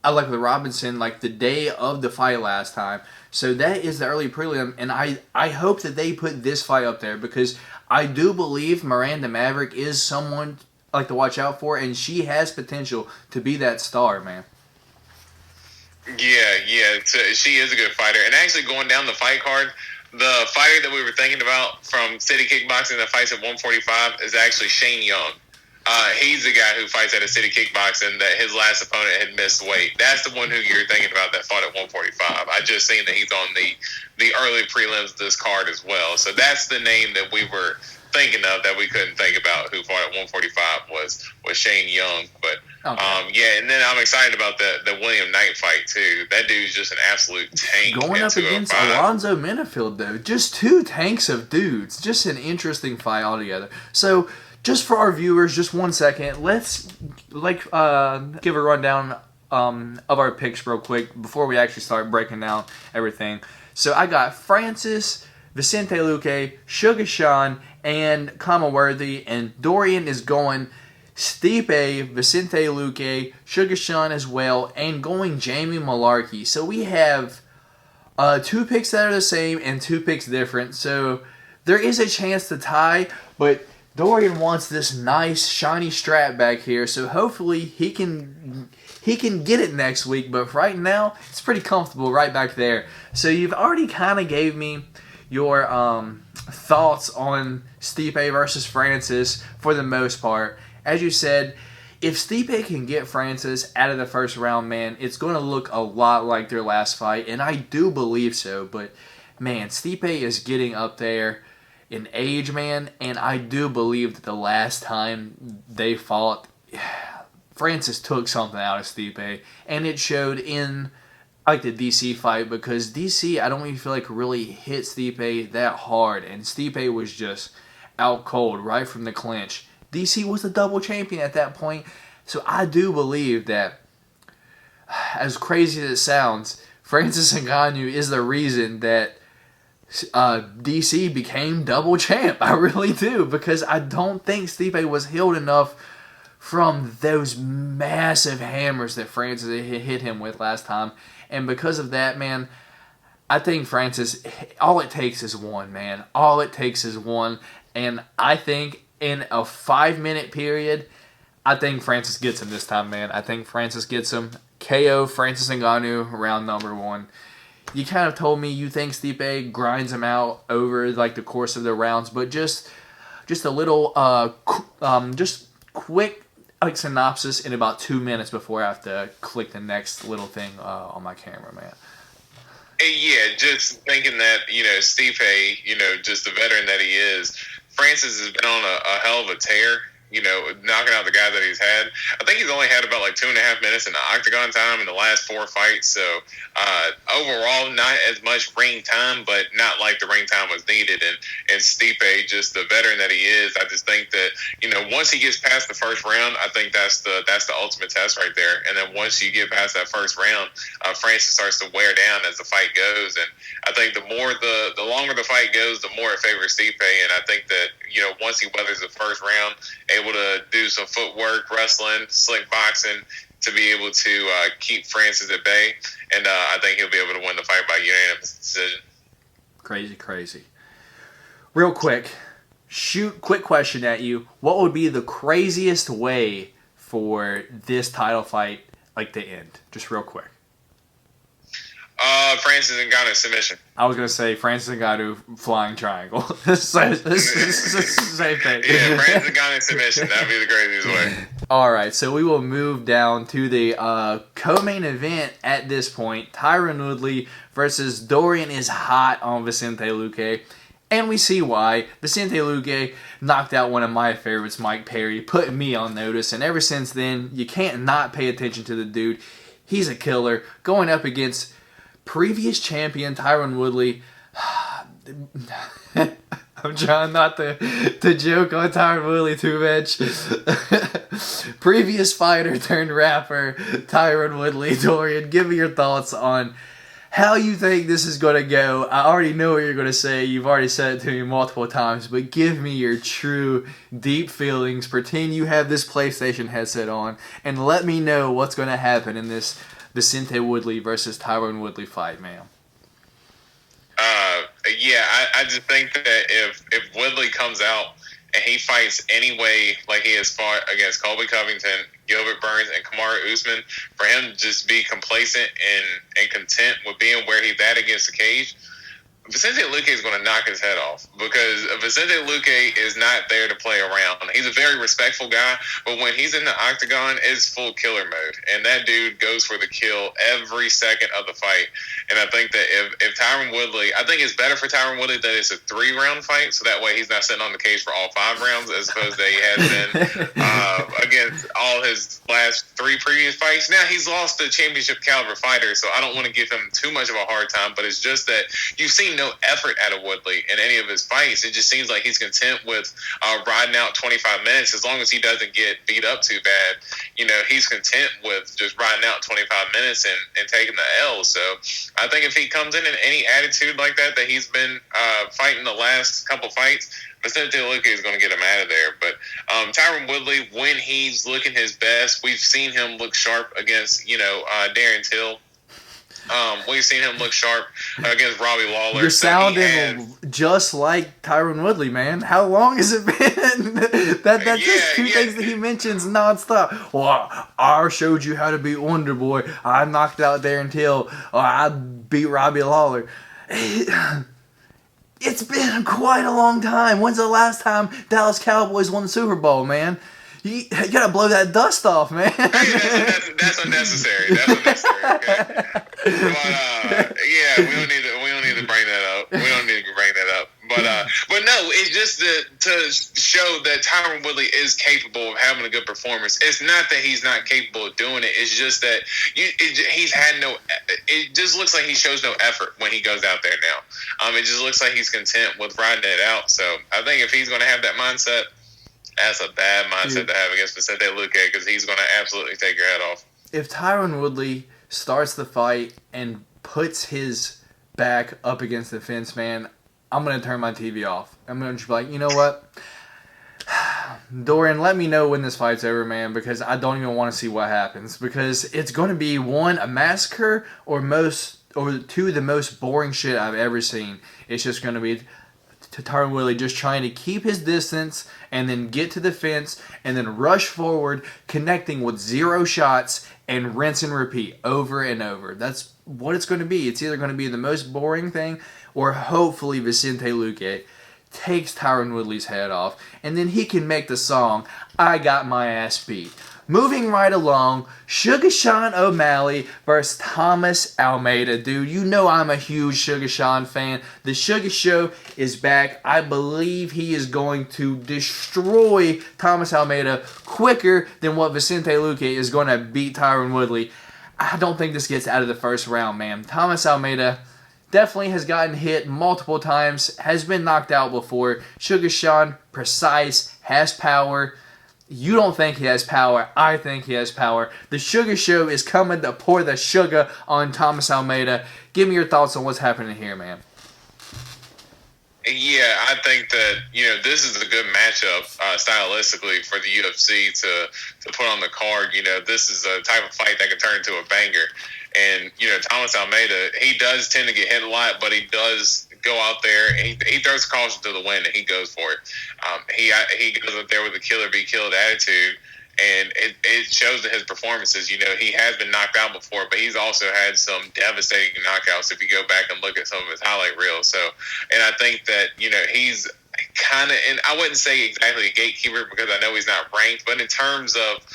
[SPEAKER 1] Like with Robinson, like the day of the fight last time. So that is the early prelim, and I hope that they put this fight up there because I do believe Miranda Maverick is someone like to watch out for, and she has potential to be that star, man.
[SPEAKER 2] Yeah. She is a good fighter. And actually, going down the fight card, the fighter that we were thinking about from City Kickboxing that fights at 145 is actually Shane Young. He's the guy who fights at a City Kickboxing that his last opponent had missed weight. That's the one who you're thinking about that fought at 145. I just seen that he's on the early prelims of this card as well. So that's the name that we were thinking of that we couldn't think about who fought at 145 was Shane Young. But okay. And then I'm excited about the William Knight fight too. That dude's just an absolute tank.
[SPEAKER 1] Going up against Alonzo Menifield though, just two tanks of dudes. Just an interesting fight altogether. So just for our viewers, just 1 second, let's give a rundown of our picks real quick before we actually start breaking down everything. So I got Francis, Vicente Luque, Suga Sean, and Kamaworthy, and Dorian is going Stipe, Vicente Luque, Suga Sean as well, and going Jamie Malarkey. So we have 2 picks that are the same and 2 picks different. So there is a chance to tie, but Dorian wants this nice shiny strap back here, so hopefully he can get it next week. But right now, it's pretty comfortable right back there. So you've already kind of gave me your thoughts on Stipe versus Francis for the most part. As you said, if Stipe can get Francis out of the first round, man, it's going to look a lot like their last fight, and I do believe so. But man, Stipe is getting up there in age, man, and I do believe that the last time they fought, Francis took something out of Stipe, and it showed in like the DC fight, because DC, I don't even feel like really hit Stipe that hard, and Stipe was just out cold right from the clinch. DC was the double champion at that point, so I do believe that, as crazy as it sounds, Francis Ngannou is the reason that DC became double champ. I really do, because I don't think Stipe was healed enough from those massive hammers that Francis hit him with last time. And because of that, man, I think Francis, all it takes is one, man. All it takes is one. And I think in a 5-minute period, I think Francis gets him this time, man. I think Francis gets him. KO Francis Ngannou, round number 1. You kind of told me you think Stipe grinds him out over like the course of the rounds, but just a little just quick like synopsis in about 2 minutes before I have to click the next little thing on my camera, man.
[SPEAKER 2] Yeah, just thinking that, Stipe, just the veteran that he is, Francis has been on a hell of a tear. Knocking out the guy that he's had. I think he's only had about like 2.5 minutes in the octagon time in the last 4 fights. So overall, not as much ring time, but not like the ring time was needed. And Stipe, just the veteran that he is, I just think that once he gets past the first round, I think that's the ultimate test right there. And then once you get past that first round, Francis starts to wear down as the fight goes. And I think the longer the fight goes, the more it favors Stipe. And I think that once he weathers the first round, able to do some footwork, wrestling, slick boxing to be able to keep Francis at bay. And I think he'll be able to win the fight by unanimous decision.
[SPEAKER 1] Crazy. Real quick question at you. What would be the craziest way for this title fight to end? Just real quick.
[SPEAKER 2] Francis Ngannou submission.
[SPEAKER 1] I was going to say Francis Ngannou flying triangle. Same thing.
[SPEAKER 2] Yeah, Francis Ngannou submission. That would be the craziest way.
[SPEAKER 1] All right, so we will move down to the co-main event at this point. Tyron Woodley versus Dorian is hot on Vicente Luque. And we see why. Vicente Luque knocked out one of my favorites, Mike Perry, put me on notice. And ever since then, you can't not pay attention to the dude. He's a killer. Going up against previous champion Tyron Woodley. I'm trying not to joke on Tyron Woodley too much. Previous fighter turned rapper Tyron Woodley. Dorian, give me your thoughts on how you think this is going to go. I already know what you're going to say. You've already said it to me multiple times, but give me your true, deep feelings. Pretend you have this PlayStation headset on, and let me know what's going to happen in this Vicente Woodley versus Tyron Woodley fight, man.
[SPEAKER 2] Yeah, I just think that if Woodley comes out and he fights anyway like he has fought against Colby Covington, Gilbert Burns, and Kamaru Usman, for him to just be complacent and content with being where he's at against the cage, Vicente Luque is going to knock his head off, because Vicente Luque is not there to play around. He's a very respectful guy, but when he's in the octagon, it's full killer mode, and that dude goes for the kill every second of the fight. And I think that if Tyron Woodley, I think it's better for Tyron Woodley that it's a 3-round fight, so that way he's not sitting on the cage for all 5 rounds, as opposed to he has been against all his last 3 previous fights. Now, he's lost to championship caliber fighter, so I don't want to give him too much of a hard time, but it's just that you've seen no effort out of Woodley in any of his fights. It just seems like he's content with riding out 25 minutes. As long as he doesn't get beat up too bad, he's content with just riding out 25 minutes and taking the L. So I think if he comes in any attitude like that he's been fighting the last couple fights, Vicente Luque is going to get him out of there. But Tyron Woodley, when he's looking his best, we've seen him look sharp against, Darren Till. We've seen him look sharp against Robbie Lawler.
[SPEAKER 1] You're sounding just like Tyron Woodley, man. How long has it been? That's just two things that he mentions nonstop. Well, I showed you how to beat Wonder Boy. I knocked out Darren Till. I beat Robbie Lawler. It's been quite a long time. When's the last time Dallas Cowboys won the Super Bowl, man? You gotta blow that dust off, man.
[SPEAKER 2] Hey, that's unnecessary. That's unnecessary. Okay. But we don't need to bring that up. We don't need to bring that up. But no, it's just to show that Tyron Woodley is capable of having a good performance. It's not that he's not capable of doing it. It's just that he's had no. It just looks like he shows no effort when he goes out there now. It just looks like he's content with riding it out. So I think if he's going to have that mindset, that's a bad mindset to have against Vicente Luque, because he's going to absolutely take your head off.
[SPEAKER 1] If Tyron Woodley starts the fight and puts his back up against the fence, man, I'm going to turn my TV off. I'm going to be like, you know what? Dorian, let me know when this fight's over, man, because I don't even want to see what happens. Because it's going to be, one, a massacre, or two, the most boring shit I've ever seen. It's just going to be Tyron Woodley just trying to keep his distance and then get to the fence and then rush forward, connecting with 0 shots and rinse and repeat over and over. That's what it's going to be. It's either going to be the most boring thing, or hopefully Vicente Luque takes Tyron Woodley's head off, and then he can make the song, I Got My Ass Beat. Moving right along, Sugar Sean O'Malley versus Thomas Almeida. Dude, you know I'm a huge Sugar Sean fan. The Sugar Show is back. I believe he is going to destroy Thomas Almeida quicker than what Vicente Luque is going to beat Tyron Woodley. I don't think this gets out of the first round, man. Thomas Almeida definitely has gotten hit multiple times, has been knocked out before. Sugar Sean, precise, has power. You don't think he has power. I think he has power. The Sugar Show is coming to pour the sugar on Thomas Almeida. Give me your thoughts on what's happening here, man.
[SPEAKER 2] Yeah, I think that, this is a good matchup stylistically for the UFC to put on the card. This is a type of fight that can turn into a banger. And, Thomas Almeida, he does tend to get hit a lot, but he does go out there and he throws caution to the wind and he goes for it. He goes up there with a killer be killed attitude, and it shows in his performances. He has been knocked out before, but he's also had some devastating knockouts if you go back and look at some of his highlight reels. So, and I think that, he's kind of, and I wouldn't say exactly a gatekeeper because I know he's not ranked, but in terms of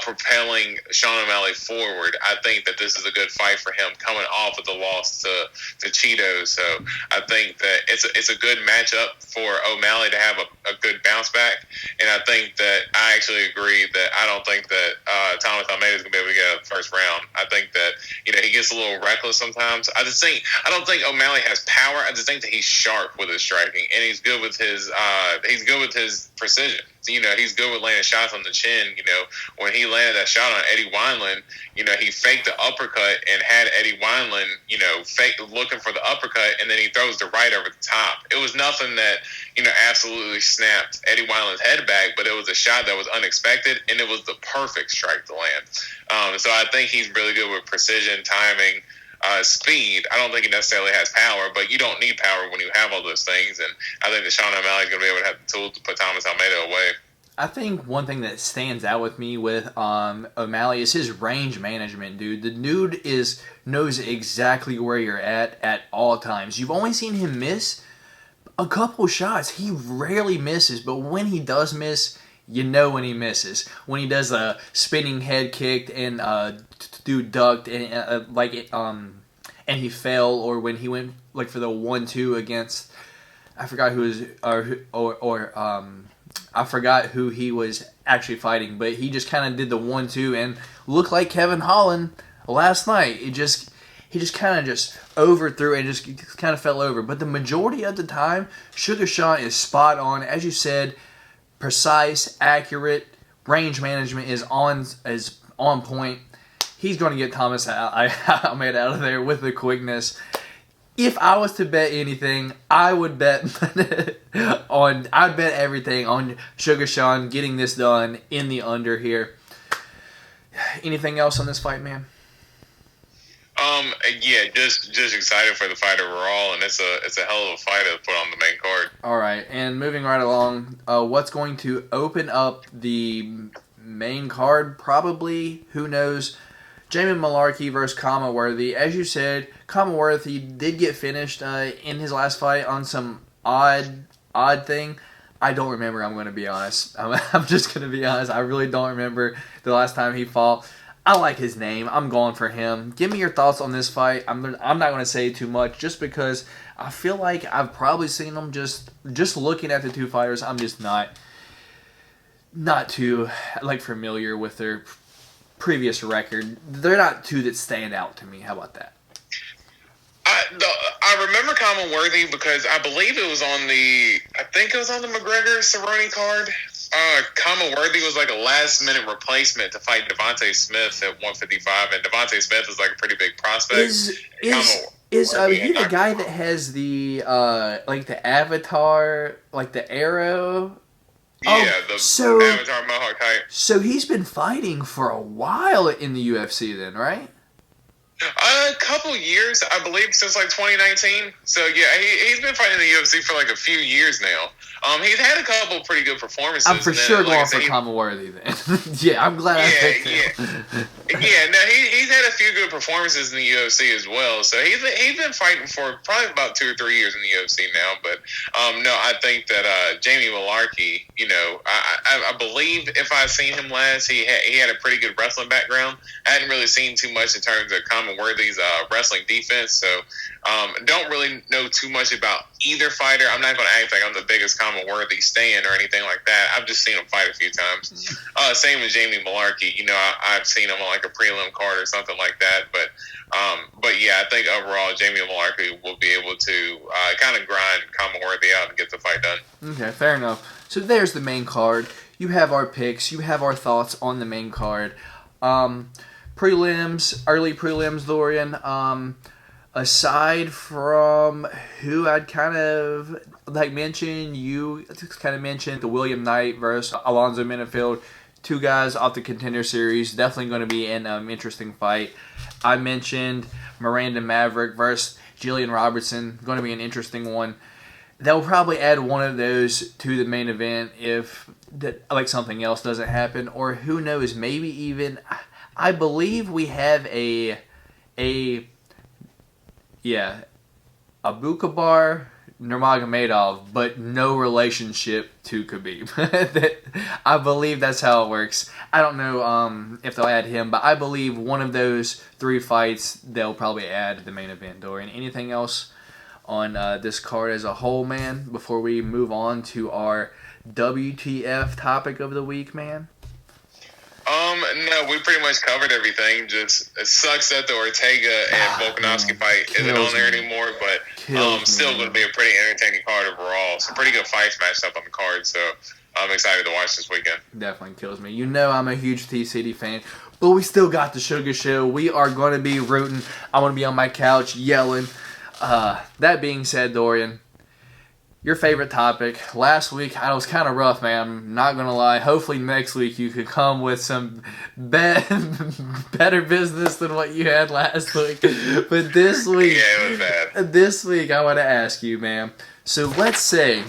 [SPEAKER 2] propelling Sean O'Malley forward, I think that this is a good fight for him coming off of the loss to Cheetos. So I think that it's a good matchup for O'Malley to have a good bounce back, and I think that I actually agree that I don't think that Thomas Almeida is going to be able to get out of the first round. I think that he gets a little reckless sometimes. I don't think O'Malley has power. I just think that he's sharp with his striking, and he's good with his precision. he's good with landing shots on the chin. When he landed that shot on Eddie Wineland, he faked the uppercut and had Eddie Wineland, fake looking for the uppercut, and then he throws the right over the top. It was nothing that, absolutely snapped Eddie Wineland's head back, but it was a shot that was unexpected, and it was the perfect strike to land. So I think he's really good with precision, timing, speed. I don't think he necessarily has power, but you don't need power when you have all those things, and I think that Sean O'Malley's going to be able to have the tools to put Thomas Almeida away.
[SPEAKER 1] I think one thing that stands out with me with O'Malley is his range management, dude. The dude knows exactly where you're at all times. You've only seen him miss a couple shots. He rarely misses, but when he does miss, you know when he misses. When he does a spinning head kick and dude ducked and and he fell, or when he went like for the 1-2 against, I forgot I forgot who he was actually fighting, but he just kind of did the 1-2 and looked like Kevin Holland last night. He just kind of just overthrew and just kind of fell over. But the majority of the time, Suga Sean is spot on, as you said, precise, accurate. Range management is on point. He's going to get Thomas Almeida out of there with the quickness. If I was to bet anything, I would bet I'd bet everything on Suga Sean getting this done in the under here. Anything else on this fight, man?
[SPEAKER 2] Yeah, just excited for the fight overall, and it's a hell of a fight to put on the main card.
[SPEAKER 1] All right, and moving right along, what's going to open up the main card? Probably, who knows? Jamie Mullarkey versus Kamaworthy. As you said, Kamaworthy did get finished in his last fight on some odd thing. I don't remember, I'm going to be honest. I'm just going to be honest. I really don't remember the last time he fought. I like his name. I'm going for him. Give me your thoughts on this fight. I'm not going to say too much just because I feel like I've probably seen them just looking at the two fighters. I'm just not too familiar with their previous record. They're not two that stand out to me. How about that?
[SPEAKER 2] I remember Kamaworthy because I believe it was on the McGregor Cerrone card. Kamaworthy was like a last-minute replacement to fight Devontae Smith at 155, and Devontae Smith is like a pretty big prospect.
[SPEAKER 1] Is he the guy that has the the avatar, like the arrow?
[SPEAKER 2] Yeah, avatar mohawk height.
[SPEAKER 1] So he's been fighting for a while in the UFC then, right?
[SPEAKER 2] A couple years, I believe, since like 2019. So yeah, he's been fighting in the UFC for like a few years now. He's had a couple pretty good performances.
[SPEAKER 1] I'm for sure going for Kamaworthy then. Yeah, I'm glad I picked him.
[SPEAKER 2] Yeah, no, he's had a few good performances in the UFC as well. So he's been fighting for probably about 2 or 3 years in the UFC now. But no, I think that Jamie Mullarkey, I believe if I seen him last, he had a pretty good wrestling background. I hadn't really seen too much in terms of Kamaworthy's wrestling defense, so don't really know too much about either fighter. I'm not going to act like I'm the biggest Kamaworthy stan or anything like that. I've just seen him fight a few times. Same with Jamie Mullarkey. I've seen him on like a prelim card or something like that. But yeah, I think overall Jamie Mullarkey will be able to kind of grind Kamaworthy out and get the fight done.
[SPEAKER 1] Okay, fair enough. So there's the main card. You have our picks. You have our thoughts on the main card. Prelims, early prelims, Dorian. Aside from who I'd kind of mentioned, you kind of mentioned the William Knight versus Alonzo Minifield. Two guys off the Contender Series. Definitely going to be an interesting fight. I mentioned Miranda Maverick versus Jillian Robertson. Going to be an interesting one. They'll probably add one of those to the main event if something else doesn't happen. Or who knows, maybe even... I believe we have a Abukabar Nurmagomedov, but no relationship to Khabib. I believe that's how it works. I don't know if they'll add him, but I believe one of those 3 fights they'll probably add to the main event, Dorian. Anything else on this card as a whole, man, before we move on to our WTF topic of the week, man?
[SPEAKER 2] No, we pretty much covered everything. Just it sucks that the Ortega and Volkanovski fight isn't on there anymore, but still going to be a pretty entertaining card overall. Some pretty good fights matched up on the card, so I'm excited to watch this weekend.
[SPEAKER 1] Definitely kills me. You know I'm a huge T-City fan, but we still got the Suga Show. We are going to be rooting. I want to be on my couch yelling. That being said, Dorian, your favorite topic. Last week, I was kind of rough, man. I'm not going to lie. Hopefully next week you could come with some better business than what you had last week. But this week,
[SPEAKER 2] yeah, it was bad.
[SPEAKER 1] This week I want to ask you, man. So let's say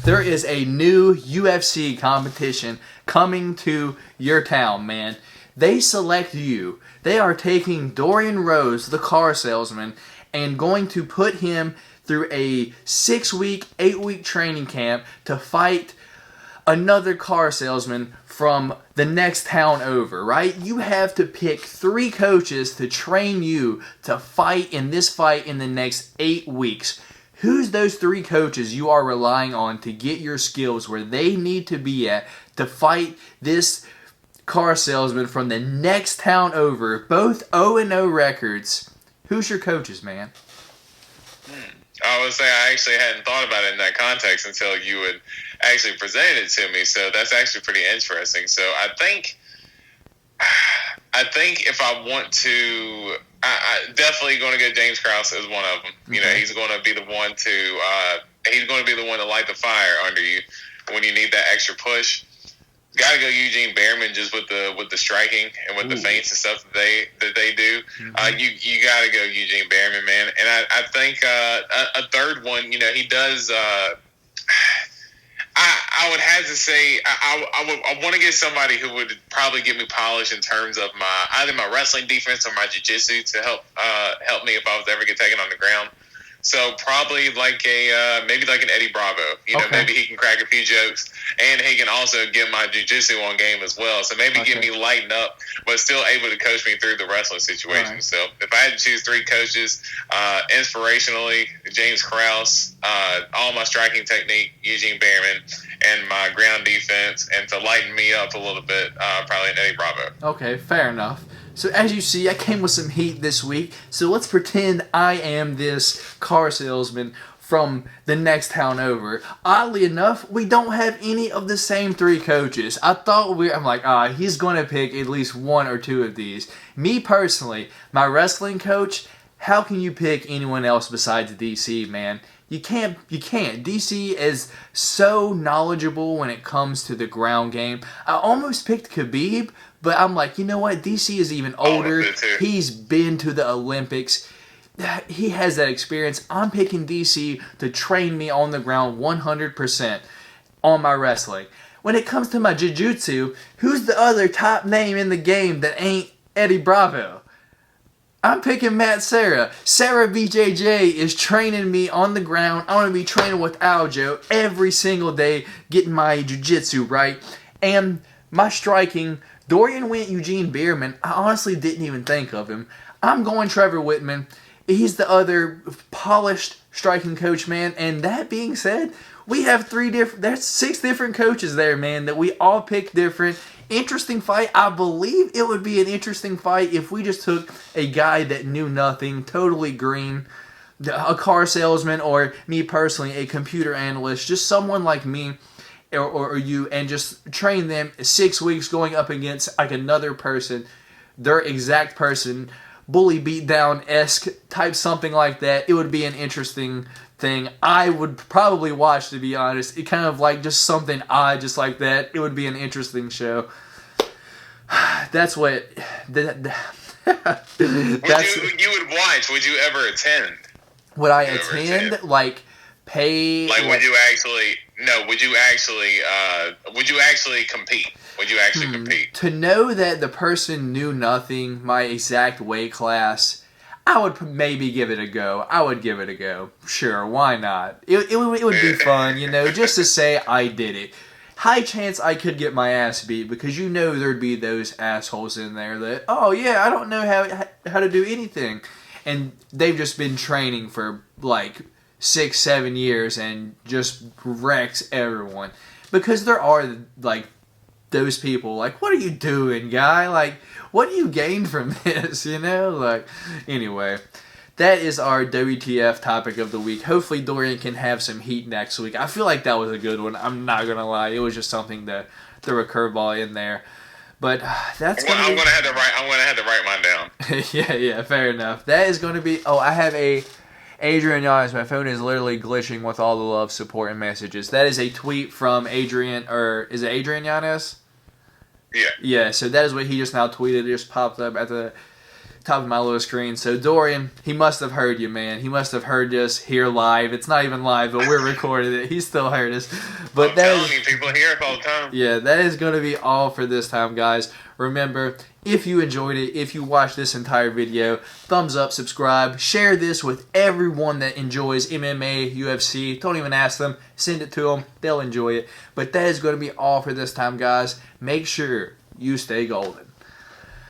[SPEAKER 1] there is a new UFC competition coming to your town, man. They select you. They are taking Dorian Rose, the car salesman, and going to put him through a 6-week, 8-week training camp to fight another car salesman from the next town over, right? You have to pick 3 coaches to train you to fight in the next 8 weeks. Who's those 3 coaches you are relying on to get your skills where they need to be at to fight this car salesman from the next town over? Both 0-0 records. Who's your coaches, man?
[SPEAKER 2] I would say I actually hadn't thought about it in that context until you had actually presented it to me. So that's actually pretty interesting. So I think if I want to, I definitely going to go James Krause as one of them. You know, he's going to be the one to light the fire under you when you need that extra push. Got to go Eugene Behrman just with the striking and with the feints and stuff that they do. You got to go Eugene Behrman, man. And I think a third one, you know, he does. I would have to say I want to get somebody who would probably get me polished in terms of either my wrestling defense or my jiu-jitsu to help me if I was ever get taken on the ground. So probably like maybe like an Eddie Bravo. You know, maybe he can crack a few jokes, and he can also get my jiu-jitsu on game as well. So maybe get me lightened up, but still able to coach me through the wrestling situation. Right. So if I had to choose 3 coaches, inspirationally, James Krause, all my striking technique, Eugene Behrman, and my ground defense, and to lighten me up a little bit, probably an Eddie Bravo.
[SPEAKER 1] Okay, fair enough. So as you see, I came with some heat this week. So let's pretend I am this car salesman from the next town over. Oddly enough, we don't have any of the same 3 coaches. I'm like, he's going to pick at least 1 or 2 of these. Me personally, my wrestling coach, how can you pick anyone else besides DC, man? You can't. DC is so knowledgeable when it comes to the ground game. I almost picked Khabib, but I'm like, you know what? DC is even older. He's been to the Olympics. He has that experience. I'm picking DC to train me on the ground 100% on my wrestling. When it comes to my jiu-jitsu, who's the other top name in the game that ain't Eddie Bravo? I'm picking Matt Serra. Sarah BJJ is training me on the ground. I'm going to be training with Aljo every single day, getting my jiu-jitsu right. And my striking, Dorian went Eugene Behrman. I honestly didn't even think of him. I'm going Trevor Whitman. He's the other polished striking coach, man. And that being said, we have 6 different coaches there, man, that we all pick different. Interesting fight. I believe it would be an interesting fight if we just took a guy that knew nothing, totally green, a car salesman, or me personally, a computer analyst, just someone like me or you, and just train them 6 weeks going up against like another person, their exact person, bully beatdown-esque type something like that. It would be an interesting thing. I would probably watch, to be honest. It kind of like just something odd just like that. It would be an interesting show. That's what
[SPEAKER 2] you would watch. Would you ever attend?
[SPEAKER 1] Would I attend? Like pay?
[SPEAKER 2] Like would you actually compete? Would you actually compete?
[SPEAKER 1] To know that the person knew nothing, my exact weight class, I would maybe give it a go. I would give it a go. Sure, why not? It would be fun, you know, just to say I did it. High chance I could get my ass beat because you know there'd be those assholes in there that, oh yeah, I don't know how to do anything. And they've just been training for like 6-7 years and just wrecks everyone. Because there are like those people like, what are you doing, guy? Like, what do you gain from this, you know? Like, anyway, that is our WTF topic of the week. Hopefully Dorian can have some heat next week. I feel like that was a good one. I'm not going to lie. It was just something to throw a curveball in there. But that's
[SPEAKER 2] I'm gonna have to write mine down.
[SPEAKER 1] yeah, fair enough. That is going to be. Oh, I have a Adrian Yanez. My phone is literally glitching with all the love, support, and messages. That is a tweet from Adrian, or is it Adrian Yanez?
[SPEAKER 2] Yeah.
[SPEAKER 1] Yeah. So that is what he just now tweeted. It just popped up at the top of my little screen. So Dorian, he must have heard you, man. He must have heard us here live. It's not even live, but we're recording it. He still heard us. But
[SPEAKER 2] I'm telling you, people hear it all the time.
[SPEAKER 1] Yeah, that is going to be all for this time, guys. Remember, if you enjoyed it, if you watched this entire video, thumbs up, subscribe, share this with everyone that enjoys MMA, UFC. Don't even ask them. Send it to them. They'll enjoy it. But that is going to be all for this time, guys. Make sure you stay golden.